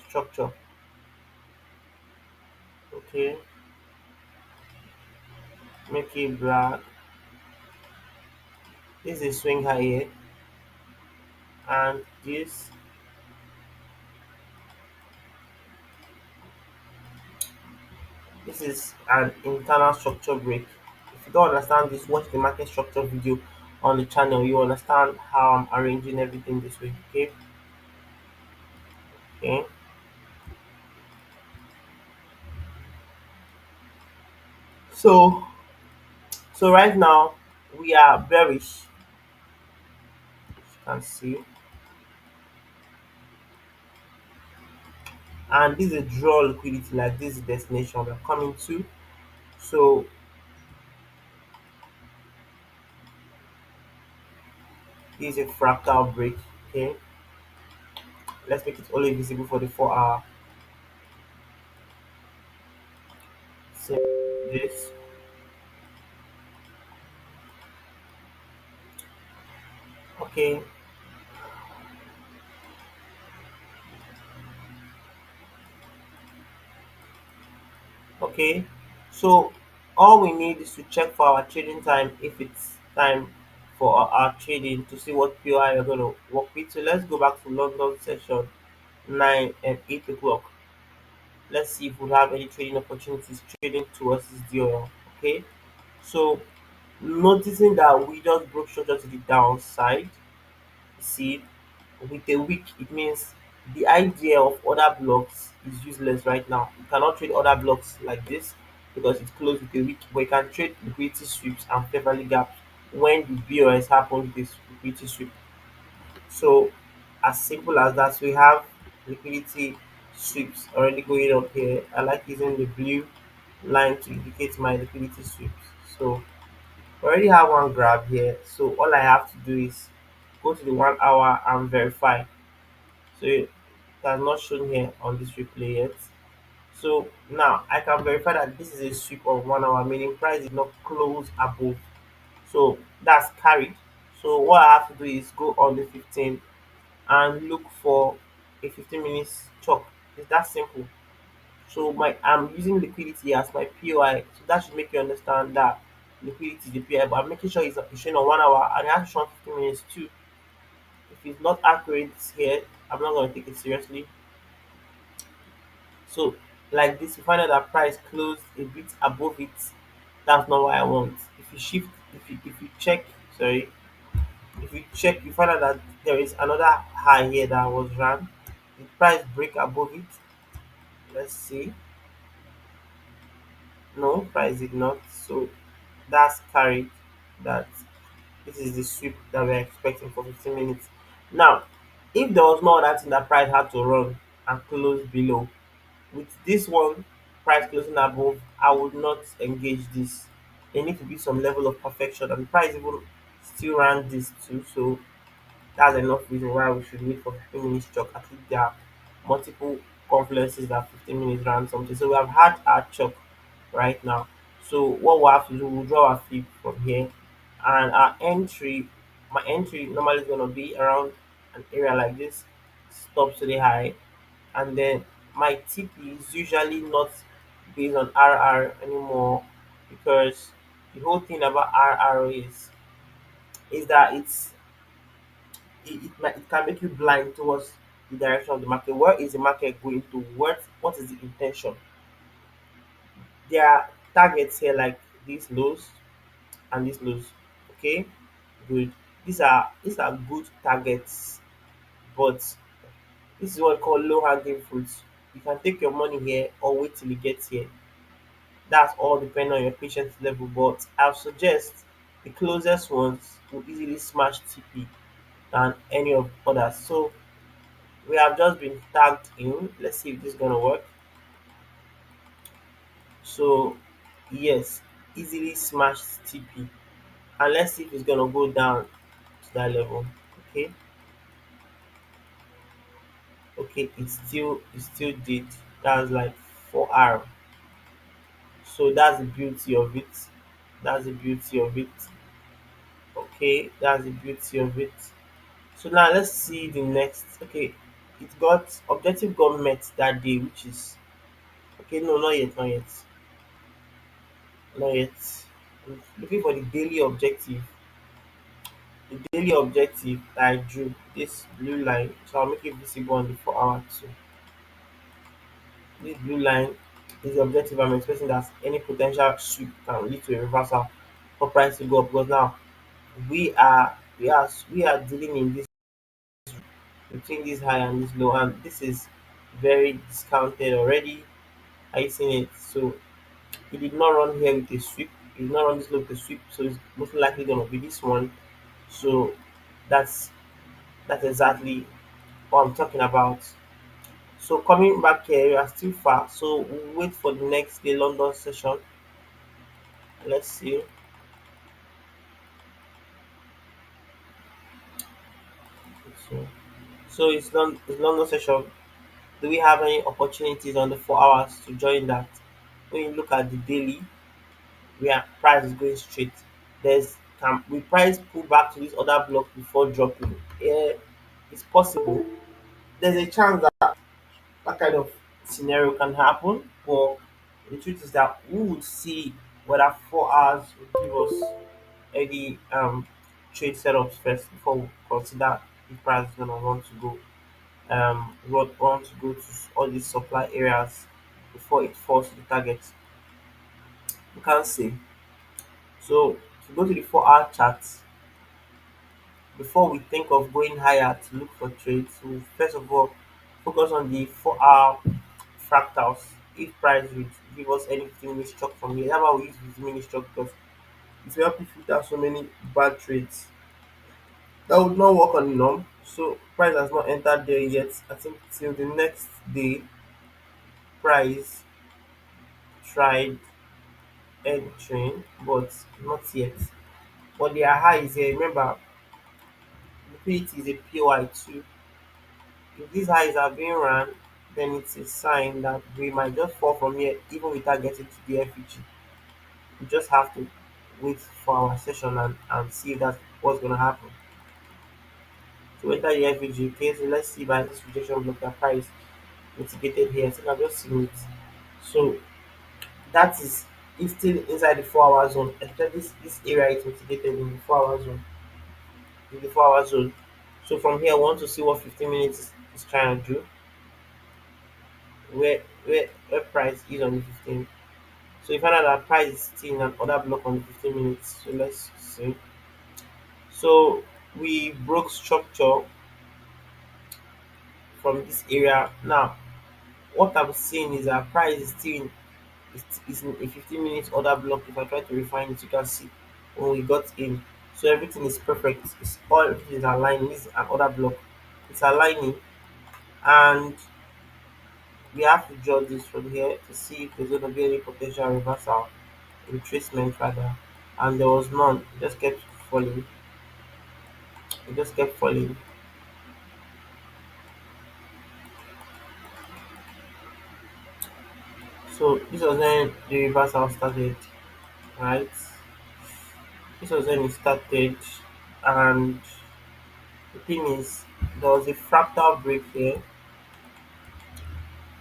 structure. Okay, make it black. This is a swing high here, and this is an internal structure break. If you don't understand this, watch the market structure video on the channel. You understand how I'm arranging everything this way. Okay, okay. So right now we are bearish. As you can see, and this is a draw liquidity, like this is destination we're coming to. So this is a fractal break. Okay, let's make it only visible for the 4 hour. So this. Okay, okay. So all we need is to check for our trading time if it's time for our trading to see what POI we're going to work with. So let's go back to London session 9 and 8 o'clock. Let's see if we have any trading opportunities trading towards this DOL. Okay, so noticing that we just broke structure to the downside. See, with a week, it means the idea of other blocks is useless right now. You cannot trade other blocks like this because it's closed with a week, but you can trade liquidity sweeps and fair value gaps when the BOS happens with this liquidity sweep. So as simple as that, we have liquidity sweeps already going up here. I like using the blue line to indicate my liquidity sweeps. So I already have one grab here. So all I have to do is go to the 1 hour and verify. So it has not shown here on this replay yet. So now I can verify that this is a sweep of 1 hour, meaning price did not close above. So that's carried. So what I have to do is go on the 15 and look for a 15 minutes chop. It's that simple. So my I'm using liquidity as my POI. So that should make you understand that liquidity is the POI, but I'm making sure it's showing on 1 hour and it has to show on 15 minutes too. If it's not accurate here, I'm not gonna take it seriously. So like this, you find out that price closed a bit above it. That's not what I want. If you shift, if you check, sorry, if you check, you find out that there is another high here that was run. The price break above it. Let's see. No, price did not. So that's carried. That this is the sweep that we're expecting for 15 minutes. Now, if there was no other thing that price had to run and close below, with this one price closing above, I would not engage this. There need to be some level of perfection, and price even still ran this too. So that's enough reason why we should wait for 15 minutes chalk. At least there are multiple confluences that 15 minutes ran something. So we have had our chalk right now. So what we'll have to do, we'll draw our flip from here, and our entry, my entry normally is gonna be around an area like this, stops to the high, and then my TP is usually not based on RR anymore because The whole thing about RRO is that it can make you blind towards the direction of the market. Where is the market going to? What is the intention? There are targets here like these lows and these lows. Okay, good. These are good targets, but this is what we call low hanging fruits. You can take your money here or wait till it gets here. That's all depending on your patience level. But I'll suggest the closest ones will easily smash TP than any of others. So we have just been tagged in. Let's see if this is gonna work. So yes, easily smash TP. And let's see if it's gonna go down to that level. Okay, okay, it still did. That's like 4R. So that's the beauty of it. That's the beauty of it. Okay, that's the beauty of it. So now let's see the next. Okay, it got objective got met that day, which is okay. No, not yet, not yet, not yet. I'm looking for the daily objective. The daily objective that I drew this blue line, so I'll make it visible on the 4 hour too. This blue line is the objective I'm expecting that any potential sweep can lead to a reversal for price to go up because now we are dealing in this between this high and this low, and this is very discounted already. Are you seeing it? So he did not run here with a sweep. He did not run this low with a sweep, so it's most likely gonna be this one. So that's that's exactly what I'm talking about. So coming back here, we are still far. So we'll wait for the next day London session. Let's see. So, so it's London session. Do we have any opportunities on the 4 hours to join that? When you look at the daily, where price is going straight, there's can we price pull back to this other block before dropping? Yeah, it's possible. There's a chance that that kind of scenario can happen, but the truth is that we would see whether 4 hours will give us any trade setups first before we consider if price is gonna want to go want to go to all these supply areas before it falls to the target. You can't say. So to go to the 4 hour chart, before we think of going higher to look for trades, we first of all focus on the 4 hour fractals. If price would give us any 15-minute struck from here, that's why we use 15-minute struck because it will help you filter so many bad trades that would not work on the norm. So price has not entered there yet. I think till the next day, price tried entering, but not yet. But their high is here. Remember, liquidity is a POI too. If these highs are being run, then it's a sign that we might just fall from here even without getting to the FEG. We just have to wait for our session and see if that's what's gonna happen. So enter the FEG. Okay, so let's see by this rejection block that price mitigated here. So I've just seen it. So that is it's still inside the 4 hour zone. Especially this area is mitigated in the 4 hour zone. In the 4 hour zone. So from here, I want to see what 15 minutes is trying to do. Where price is on the 15. So you find out that price is still in another block on the 15 minutes. So let's see. So we broke structure from this area. Now, what I'm seeing is that price is still is in a 15 minutes order block. If I try to refine it, you can see when we got in. So everything is perfect. It's all everything is aligning. This is an order block. It's aligning, and we have to judge this from here to see if there's going to be any potential reversal, retracement rather, and there was none. It just kept falling. It just kept falling. So this was when the reversal started, right? This was when it started, and the thing is, there was a fractal break here,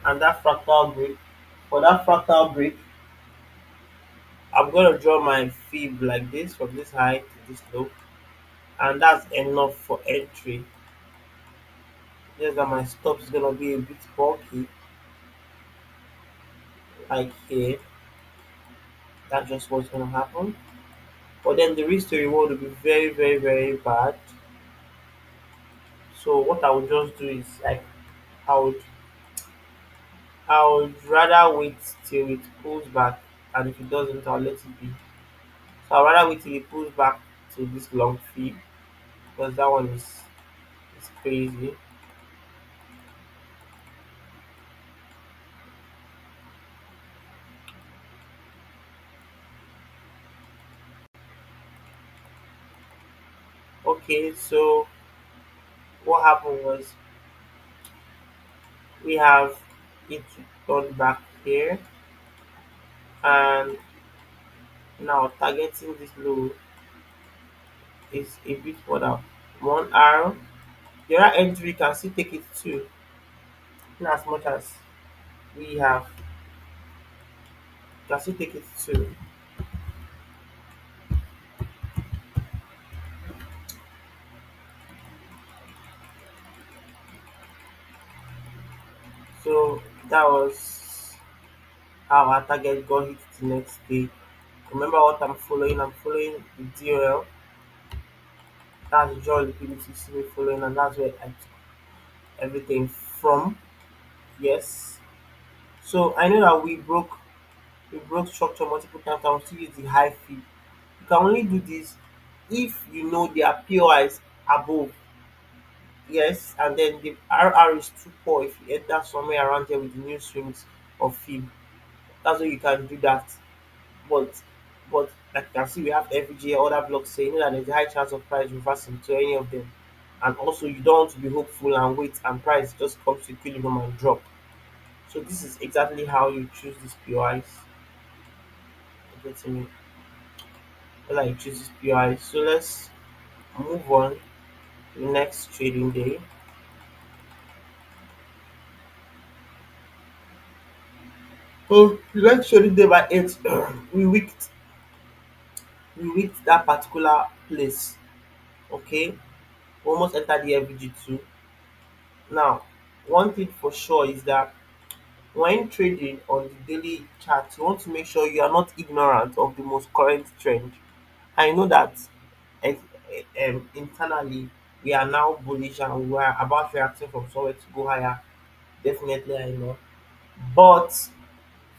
and that fractal break, for that fractal break, I'm gonna draw my fib like this from this high to this low, and that's enough for entry. Just that my stop is gonna be a bit bulky, like here. That's just what's gonna happen. But then the risk to reward will be very, very, very bad. So what I would just do is like I would I would rather wait till it pulls back, and if it doesn't, I'll let it be. So I'd rather wait till it pulls back to this long fib because that one is crazy. Okay, so what happened was we have it turned back here, and now targeting this low is a bit further. One arrow. The other entry can still take it too, in as much as we have can still take it too. So that was how our target got hit the next day. Remember what I'm following? I'm following the DOL. That's the draw liquidity you see me following, and that's where I took everything from. Yes. So I know that we broke structure multiple times and we still use the high fee. You can only do this if you know their POIs above. Yes, and then the RR is too poor if you enter somewhere around here with the new swings of fib. That's why you can do that. But but like you can see we have FG other blocks saying that there's a high chance of price reversing to any of them. And also you don't want to be hopeful and wait and price just comes to equilibrium and drop. So this is exactly how you choose these POIs. Getting me? Like you choose these POIs. So let's move on to the next trading day. So the next trading day by 8, we wicked that particular place. Okay, we almost entered the FVG2. Now, one thing for sure is that when trading on the daily chart, you want to make sure you are not ignorant of the most current trend. I know that internally we are now bullish and we are about reacting from somewhere to go higher. Definitely, I know. But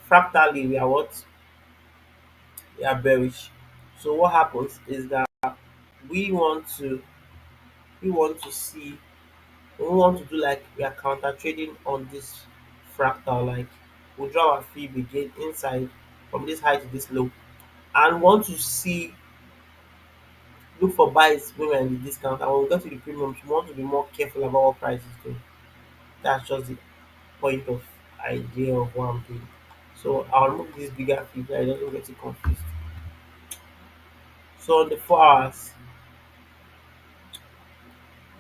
fractally, we are what? We are bearish. So what happens is that we want to we want to see we want to do like we are counter trading on this fractal, like we'll draw our fib again inside from this high to this low, and want to see look for buys when we're in the discount, and when we get to the premiums we want to be more careful about what prices do. That's just the point of idea of what I'm doing. So I'll remove this bigger fib so I don't get it confused. So on the 4 hours,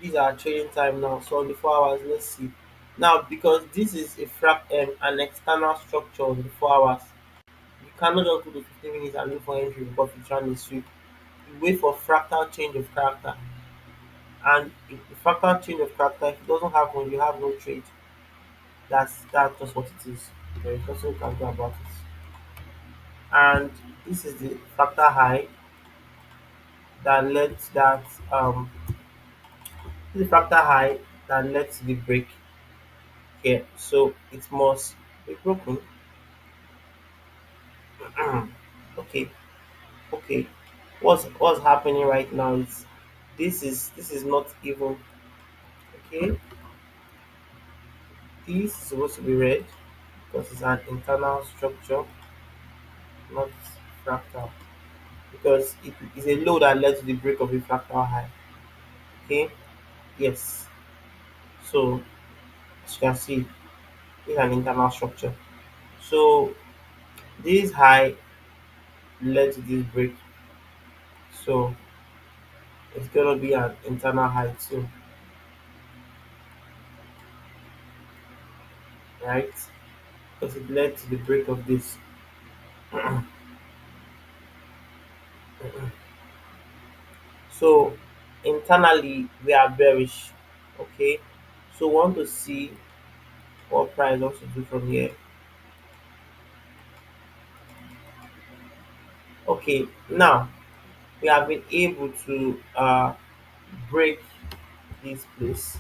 these are trading time now. So on the 4 hours, let's see. Now because this is an external structure on the 4 hours, you cannot just go to 15 minutes and look for entry because it's trying to sweep. You wait for fractal change of character. And if the fractal change of character, if it doesn't happen, you have no trade. That's just what it is. There is nothing you can do about it. And this is the fractal high that led to that this is the fractal high that led to the break here. So it must be broken. Okay, okay. What's happening right now is this is not even okay. This is supposed to be red because it's an internal structure, not fractal. Because it is a low that led to the break of a fractal high. Okay, yes. So as you can see, it's an internal structure. So this high led to this break. So it's gonna be an internal high too, right? Because it led to the break of this. So internally we are bearish. Okay, so we want to see what price wants to do from here. Okay, now we have been able to break this place.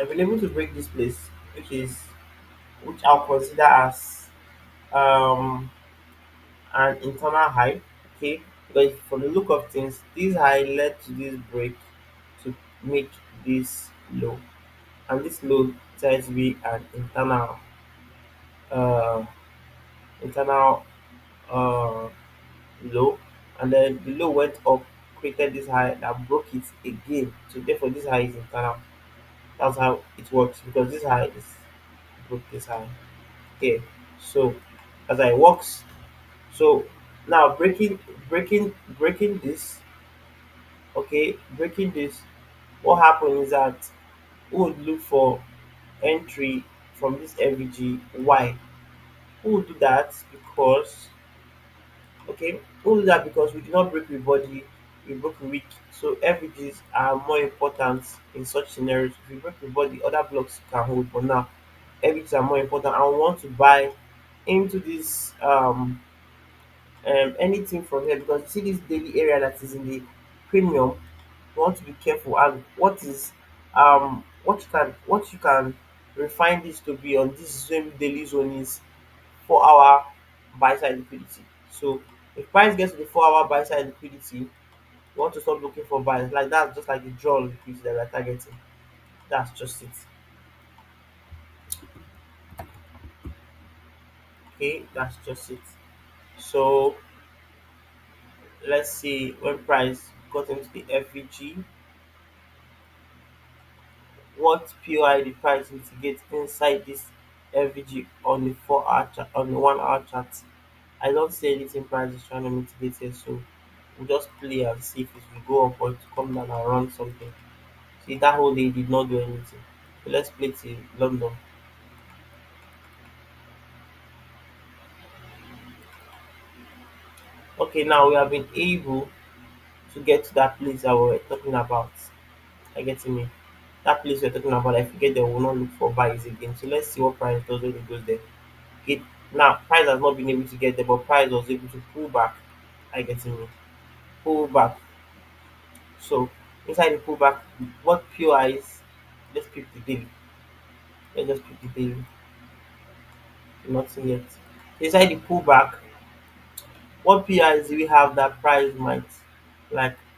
I've been able to break this place, which I'll consider as um an internal high. Okay, because from the look of things, this high led to this break to make this low, and this low tends to be an uh internal uh low, and then the low went up, created this high that broke it again. So therefore, this high is internal. That's how it works, because this high is broke this high. Okay, so as I works, so now breaking this. Okay, breaking this. What happens is that we would look for entry from this FVG. Why? We would do that because we do that because we did not break the body, we broke the week. So FVGs are more important in such scenarios. If you break the body, other blocks can hold, but now FVGs are more important. I want to buy into this anything from here, because you see this daily area that is in the premium. You want to be careful, and what you can refine this to be on this same daily zone is 4 hour buy side liquidity. So if price gets to the 4 hour buy side liquidity, you want to stop looking for buys. Like that's just like the draw liquidity that we're targeting. That's just it. Okay, that's just it. So let's see, when price got into the FVG, what POI the price mitigate inside this FVG on the 4 hour chart, on the 1 hour chart. I don't see anything price is trying to mitigate here, so we'll just play and see if it will go up or to come down and run something. See, that whole day did not do anything. So let's play till London. Okay, now we have been able to get to that place that we were talking about. I get me. That place we're talking about, if we get there, we'll not look for buys again. So let's see what price does when it goes there. Okay, now price has not been able to get there, but price was able to pull back. I get me. Pull back. So inside the pullback, what POI is, let's pick the daily. Let's just pick the daily. Nothing yet. Inside the pullback, what PIs do we have that price might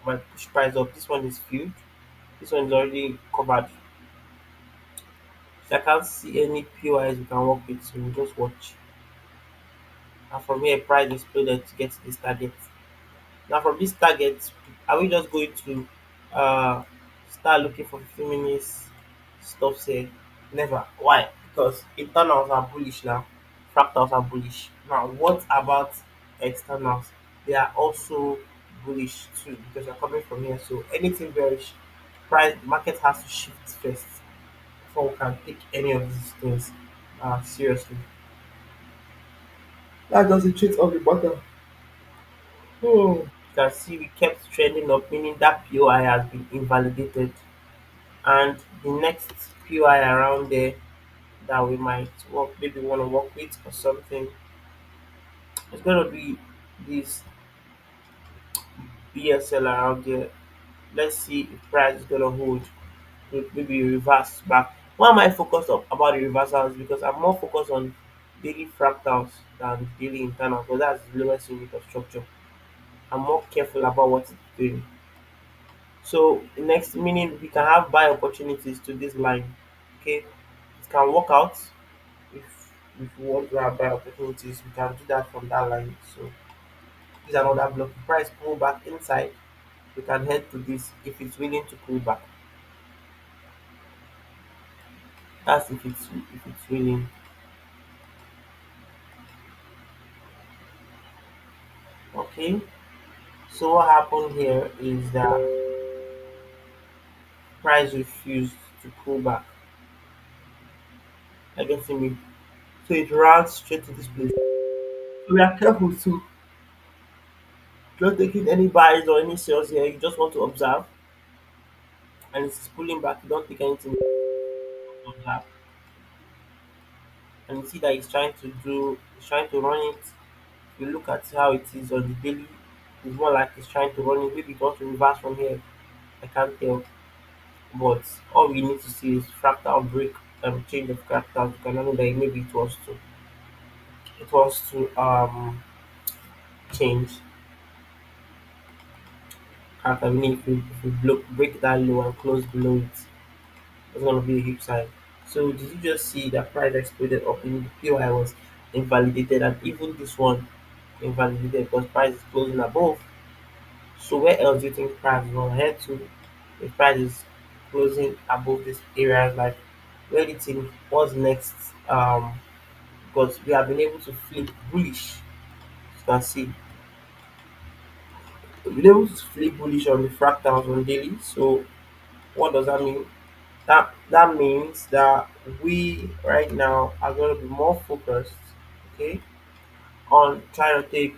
push price up? This one is filled. This one is already covered. So I can't see any POIs we can work with, so we'll just watch. And from here, price exploded to get to this target. Now from this target, are we just going to uh start looking for 15 minutes stuff here? Never. Why? Because internals are bullish now, fractals are bullish. Now what about externals? They are also bullish too, because they're coming from here. So anything bearish, price market has to shift first before we can take any of these things seriously. That doesn't treat of the bottom. You can see we kept trending up, meaning that POI has been invalidated. And the next POI around there that we might maybe want to work with or something, it's going to be this BSL around there. Let's see if price is going to hold, maybe reverse back. Why am I focused on about the reversals? Because I'm more focused on daily fractals than daily internals, because that's the lowest unit of structure. I'm more careful about what it's doing. So next, meaning we can have buy opportunities to this line. Okay, it can work out if we want to have buy opportunities, we can do that from that line. So this is another block. Price pull back inside, we can head to this if it's willing to pull back. That's if it's willing. Okay. So what happened here is that price refused to pull back. I get me. So it ran straight to this place. So we are careful too. Not taking any buys or any sales here. You just want to observe, and it's pulling back. You don't take anything to observe, and you see that he's trying to run it. You look at how it is on the daily. It's more like he's trying to run it. Maybe it wants to reverse from here. I can't tell. But all we need to see is fractal break, change of characters. You can know that maybe it was to change character. Meaning if we break that low and close below it, it's gonna be a huge sign. So did you just see that price exploded up in the POI was invalidated, and even this one invalidated because price is closing above. So where else do you think price is gonna head to? If price is closing above this area, like where do you think what's next? Because we have been able to flip bullish. You can see we've been able to flip bullish on the fractals on daily. So what does that mean? That means that we right now are going to be more focused, okay, on trying to take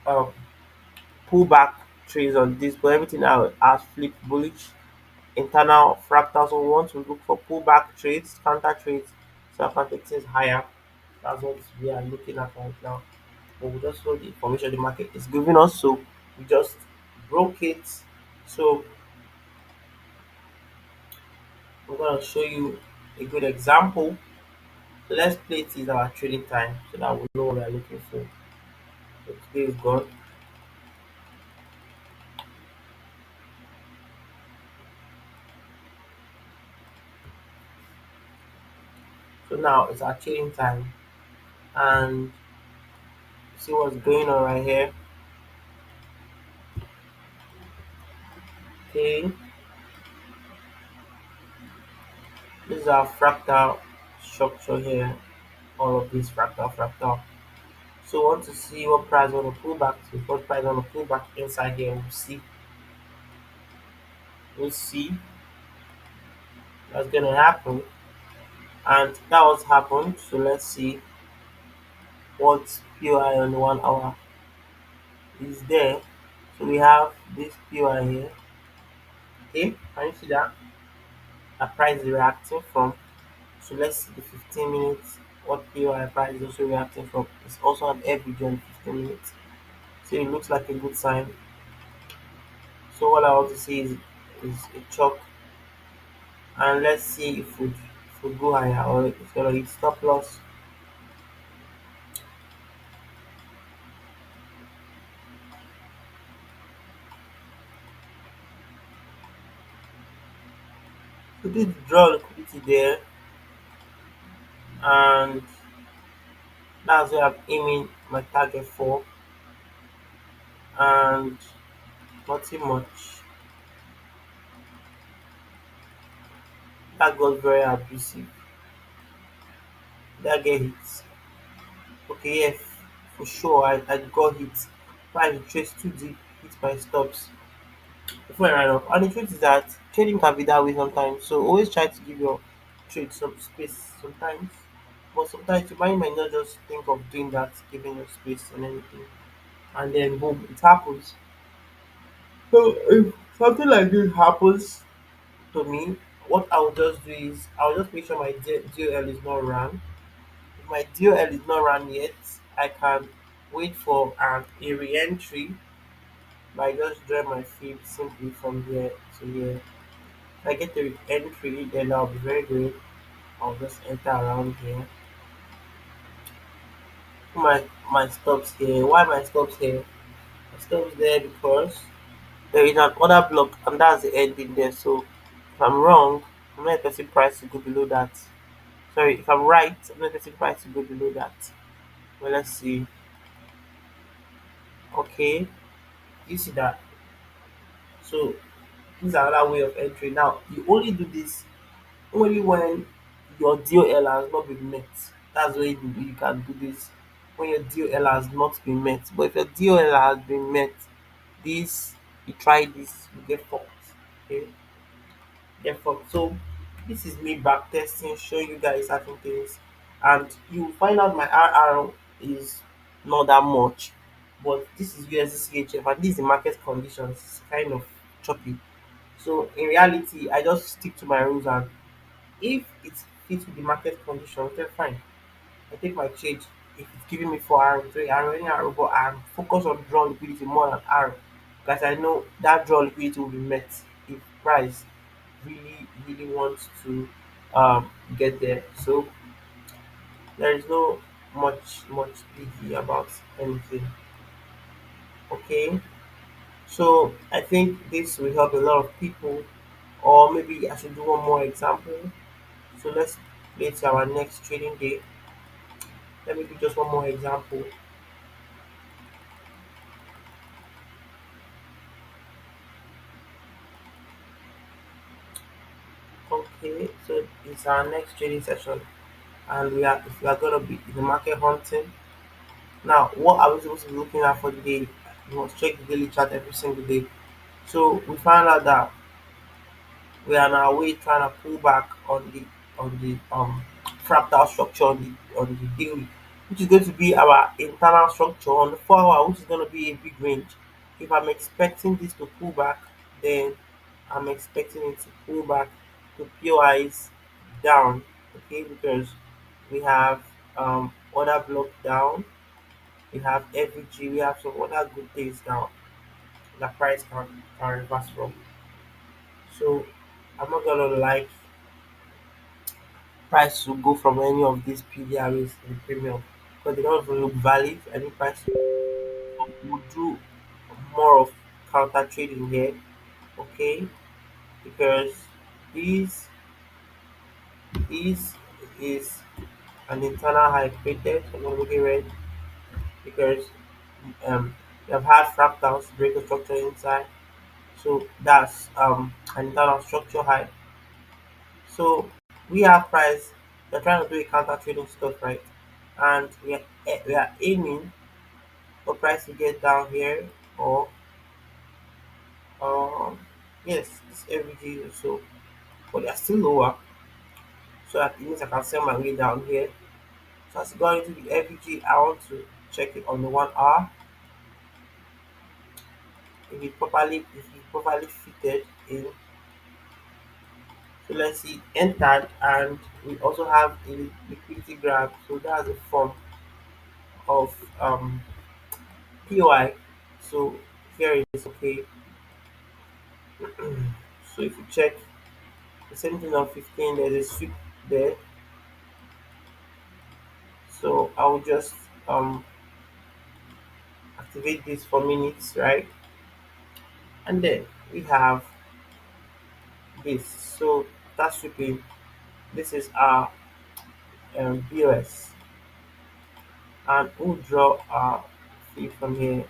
um, pullback trades on this, but everything out has flipped bullish. Internal fractals, so we want to look for pullback trades, counter trades, so I can take things higher. That's what we are looking at right now. But we just know the information the market is giving us, so we just broke it. So I'm gonna show you a good example. So let's play it is our trading time so that we know what we're looking for. So today is gone. So now it's our trading time, and see what's going on right here. Okay, this is our fractal structure here. All of this fractal. So we want to see what price want to pull back to. What price want to pull back inside here? We'll see. We'll see that's gonna happen, and that was happened. So let's see what POI on 1 hour is there. So we have this POI here. Okay, can you see that? The price is reacting from. So let's see the 15 minutes. What POI price is also reacting from. It's also an average on 15 minutes. So it looks like a good sign. So what I want to see is a chalk, and let's see if we go higher or it's gonna hit stop loss. So this draw liquidity there, and that's where I'm aiming my target for, and nothing much. That got very abusive. That get hit. Okay, yeah, for sure I got hit. Why the trade too deep, hit my stops before I ran up. And the truth is that trading can be that way sometimes. So always try to give your trade some space sometimes. But sometimes your mind might not just think of doing that, giving you space and anything. And then boom, it happens. So if something like this happens to me, what I'll just do is I'll just make sure my DOL is not run. If my DOL is not run yet, I can wait for a re-entry by just drawing my feed simply from here to here. If I get the entry, then I'll be very good. I'll just enter around here. Put my stops here. Why my stops here? My stops there because there is an order block and that's the ending there. So if I'm wrong, I'm not expecting price to go below that. Sorry, if I'm right, I'm not expecting price to go below that. Well, let's see. Okay, you see that. So this is another way of entry. Now you only do this only when your DOL has not been met. That's when you can do this when your DOL has not been met. But if your DOL has been met, this you try this, you get fucked. Okay, get fucked. So this is me back testing, showing you guys certain things, and you find out my RR is not that much. but this is USDCHF and this is the market conditions. It's kind of choppy. So in reality, I just stick to my rules, and if it fits with the market conditions, then fine. I take my trade if it's giving me 4 hours, 3 hours, any hour, but I'm focused on draw liquidity more than R, because I know that draw liquidity will be met if price really wants to get there. So there is no much biggie about anything. Okay, so I think this will help a lot of people, or maybe I should do one more example. So let's to our next trading day. Let me do just one more example. Okay, so it's our next trading session, and we are gonna be in the market hunting. Now, what are we supposed to be looking at for the day? We must check the daily chart every single day. So we found out that we are on our way trying to pull back on the fractal structure on the daily, which is going to be our internal structure on the 4 hour, which is going to be a big range. If I'm expecting this to pull back, then I'm expecting it to pull back to POIs down, okay, because we have other block down, we have FVG, we have some other good things down that price can reverse from. So I'm not gonna like price to go from any of these PDRs in the premium because they don't even look valid. I think price will do more of counter trading here, okay? Because this this is an internal high created. I'm gonna make it red because we have had fractals break the structure inside. So that's an internal structure high. So we have price. They're trying to do a counter trading stuff, right? And we are aiming for price to get down here, or um yes, it's every day or so, but they're still lower. So that means I can sell my way down here. So as going into the FVG, I want to check it on the 1 hour. If it properly fitted in. So let's see, entered, and we also have a liquidity graph. So that's a form of POI. So here it is, okay. So if you check the same thing on 15, there's a sweep there. So I'll just activate this for minutes, right? And then we have this. So that's sweeping. This is our BOS, and we'll draw our fee from here.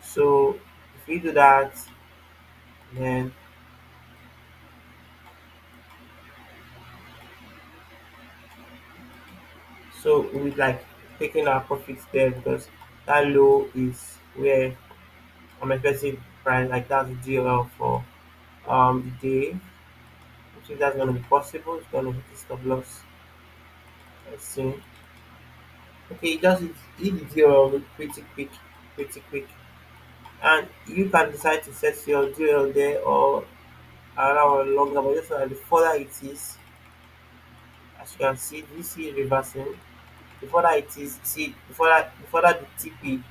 So if we do that, then so we like taking our profits there because that low is where I'm expecting price, like that's the DOL for the day. So that's gonna be possible. It's gonna hit the stop loss. Let's see. Okay, just hit the DOL pretty quick, and you can decide to set your DOL there or another one longer. But just the further it is, as you can see, this is reversing. The further it is, see, the further the TP,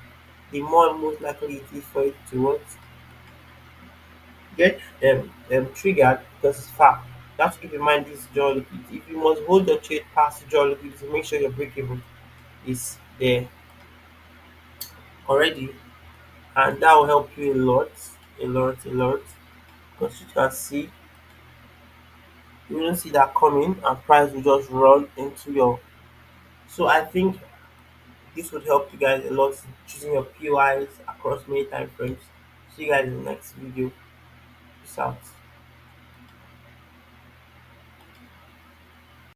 the more most likely it is for it to what get triggered because it's far. You have to keep in mind this draw liquidity. If you must hold your trade past draw liquidity, make sure your break even is there already, and that will help you a lot. Because you can see, you will see that coming, and price will just run into your. So I think this would help you guys a lot in choosing your POIs across many time frames. See you guys in the next video. Peace out.